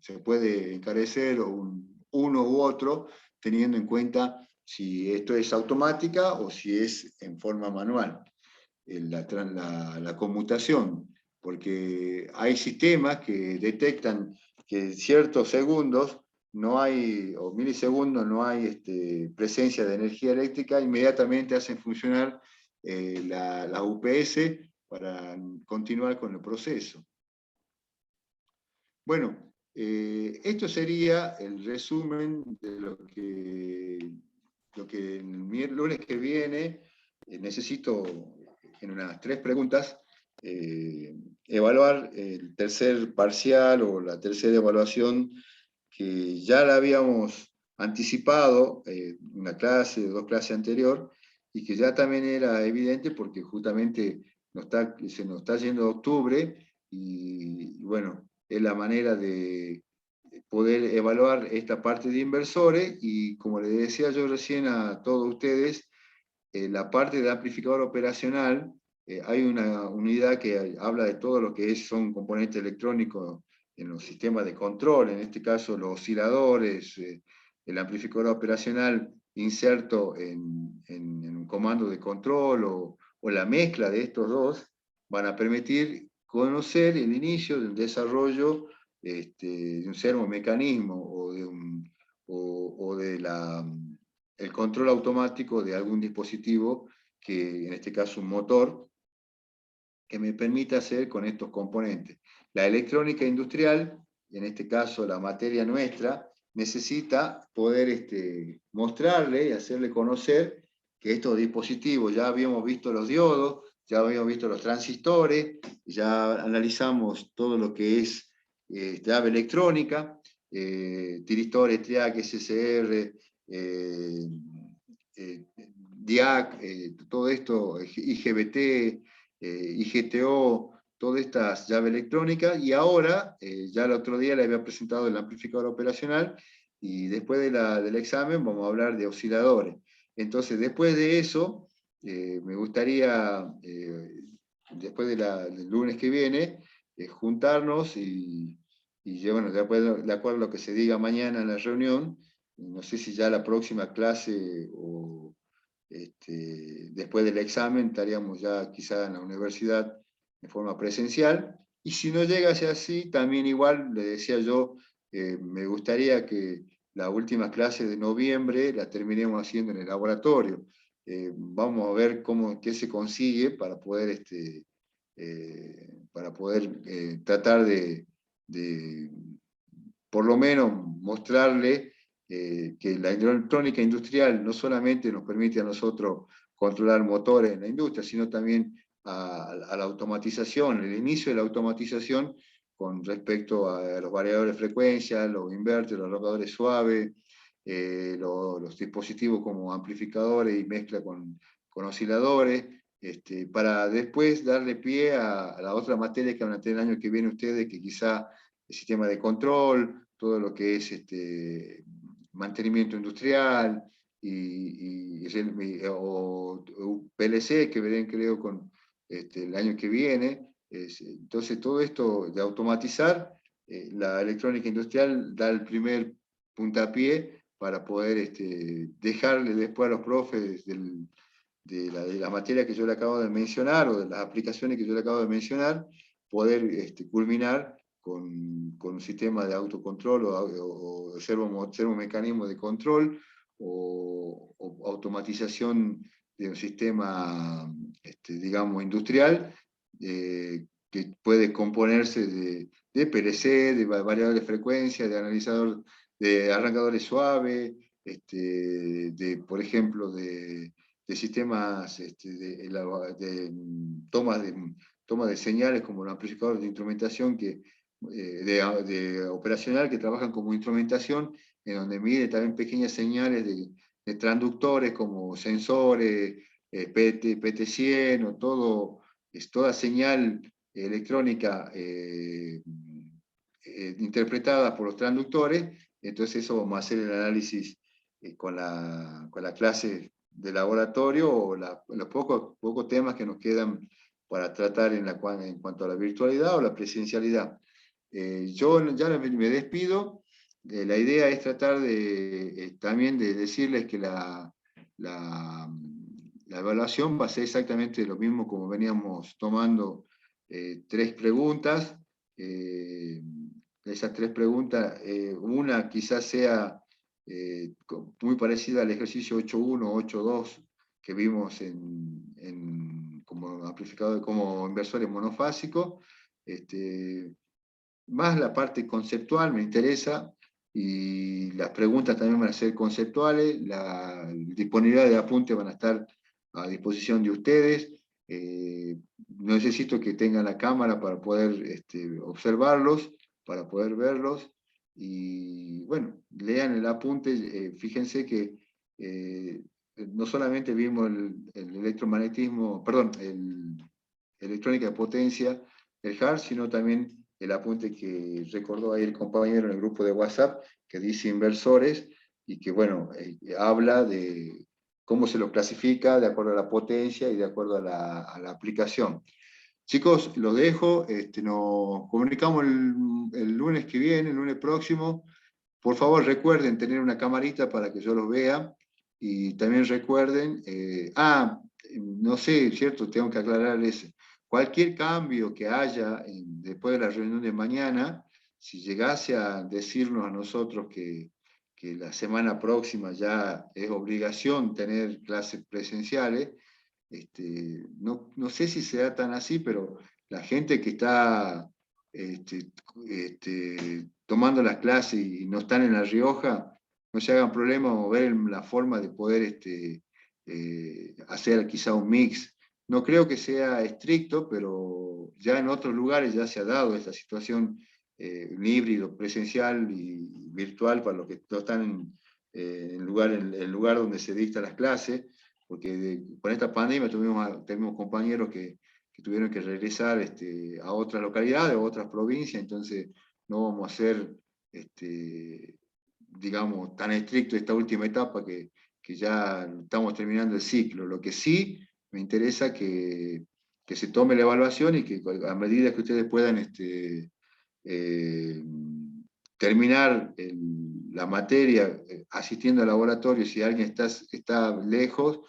se puede encarecer uno u otro, teniendo en cuenta si esto es automática o si es en forma manual, la conmutación, porque hay sistemas que detectan que en ciertos segundos no hay, o milisegundos, no hay presencia de energía eléctrica, inmediatamente hacen funcionar la UPS para continuar con el proceso. Bueno, esto sería el resumen de lo que el lunes que viene necesito, en unas 3 preguntas, evaluar el tercer parcial o la tercera evaluación, que ya la habíamos anticipado una clase o 2 clases anterior, y que ya también era evidente porque justamente se nos está yendo octubre, y bueno, es la manera de poder evaluar esta parte de inversores. Y como les decía yo recién a todos ustedes, la parte de amplificador operacional, hay una unidad que habla de todo lo que son componentes electrónicos en los sistemas de control, en este caso los osciladores, el amplificador operacional inserto en un comando de control, o la mezcla de estos dos, van a permitir conocer el inicio del desarrollo de un servomecanismo o de el control automático de algún dispositivo, que en este caso un motor, que me permita hacer con estos componentes. La electrónica industrial, en este caso la materia nuestra, necesita poder mostrarle y hacerle conocer que estos dispositivos, ya habíamos visto los diodos, ya habíamos visto los transistores, ya analizamos todo lo que es llave electrónica, tiristores, TRIAC, SSR, DIAC, todo esto, IGBT, IGTO, todas estas llaves electrónicas, y ahora, ya el otro día le había presentado el amplificador operacional, y después del examen vamos a hablar de osciladores. Entonces, después de eso, me gustaría, después del lunes que viene, juntarnos bueno, de acuerdo a lo que se diga mañana en la reunión, no sé si ya la próxima clase o después del examen estaríamos ya quizá en la universidad de forma presencial, y si no llega a ser así, también igual, le decía yo, me gustaría que la última clase de noviembre la terminemos haciendo en el laboratorio. Vamos a ver qué se consigue para poder, tratar de por lo menos mostrarle que la electrónica industrial no solamente nos permite a nosotros controlar motores en la industria, sino también a la automatización, el inicio de la automatización con respecto a los variadores de frecuencia, los inverters, los locadores suaves, los dispositivos como amplificadores y mezcla con osciladores, para después darle pie a la otra materia que van a tener el año que viene ustedes, que quizá el sistema de control, todo lo que es mantenimiento industrial, o PLC, que verán creo con el año que viene. Entonces todo esto de automatizar, la electrónica industrial da el primer puntapié para poder dejarle después a los profes de la materia que yo le acabo de mencionar, o de las aplicaciones que yo le acabo de mencionar, poder culminar con un sistema de autocontrol o servomecanismo de control, o automatización de un sistema, digamos, industrial, que puede componerse de PLC, de variadores de frecuencia, de analizador, de arrancadores suaves, por ejemplo, de sistemas toma de señales, como los amplificadores de instrumentación de operacional, que trabajan como instrumentación, en donde mide también pequeñas señales de transductores como sensores, PT100, o toda señal electrónica interpretada por los transductores. Entonces eso vamos a hacer el análisis con la clase de laboratorio, o los pocos temas que nos quedan para tratar en cuanto a la virtualidad o la presencialidad. Yo ya me despido. La idea es tratar también de decirles que la evaluación va a ser exactamente lo mismo como veníamos tomando, 3 preguntas. Esas 3 preguntas, una quizás sea muy parecida al ejercicio 8.1 o 8.2 que vimos como amplificador, como inversores monofásicos. Más la parte conceptual me interesa, y las preguntas también van a ser conceptuales, la disponibilidad de apuntes van a estar a disposición de ustedes. Necesito que tengan la cámara para poder observarlos, para poder verlos, y bueno, lean el apunte. Fíjense que no solamente vimos el electromagnetismo, perdón, electrónica de potencia, el HAR, sino también el apunte que recordó ahí el compañero en el grupo de WhatsApp, que dice inversores, y que bueno, habla de cómo se lo clasifica de acuerdo a la potencia y de acuerdo a la aplicación. Chicos, los dejo, nos comunicamos el lunes que viene, el lunes próximo. Por favor, recuerden tener una camarita para que yo los vea, y también recuerden, no sé, cierto, tengo que aclararles, cualquier cambio que haya después de la reunión de mañana, si llegase a decirnos a nosotros que la semana próxima ya es obligación tener clases presenciales, no sé si será tan así, pero la gente que está tomando las clases y no están en La Rioja, no se hagan problema o ver la forma de poder hacer quizá un mix. No creo que sea estricto, pero ya en otros lugares ya se ha dado esta situación, un híbrido presencial y virtual para los que no están en el lugar donde se dictan las clases, porque con esta pandemia tuvimos compañeros que tuvieron que regresar a otras localidades, a otras provincias, entonces no vamos a ser, digamos, tan estrictos esta última etapa que ya estamos terminando el ciclo. Lo que sí me interesa que se tome la evaluación y que a medida que ustedes puedan eh, terminar la materia asistiendo al laboratorio, si alguien está lejos,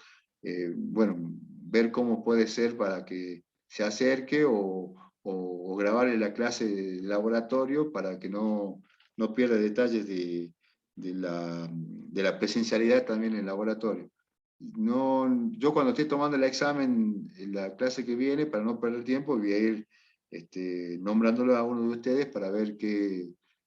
bueno, ver cómo puede ser para que se acerque o grabarle la clase de laboratorio para que no pierda detalles de la presencialidad también en el laboratorio. No, yo cuando esté tomando el examen, en la clase que viene, para no perder tiempo, voy a ir nombrándolo a uno de ustedes para ver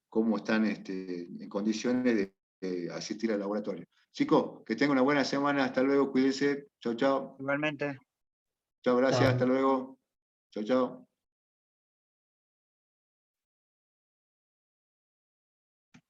cómo están en condiciones de asistir al laboratorio. Chicos, que tengan una buena semana, hasta luego, cuídense, chao, chao. Igualmente. Chao, gracias, hasta Chao. luego. Chao, chao.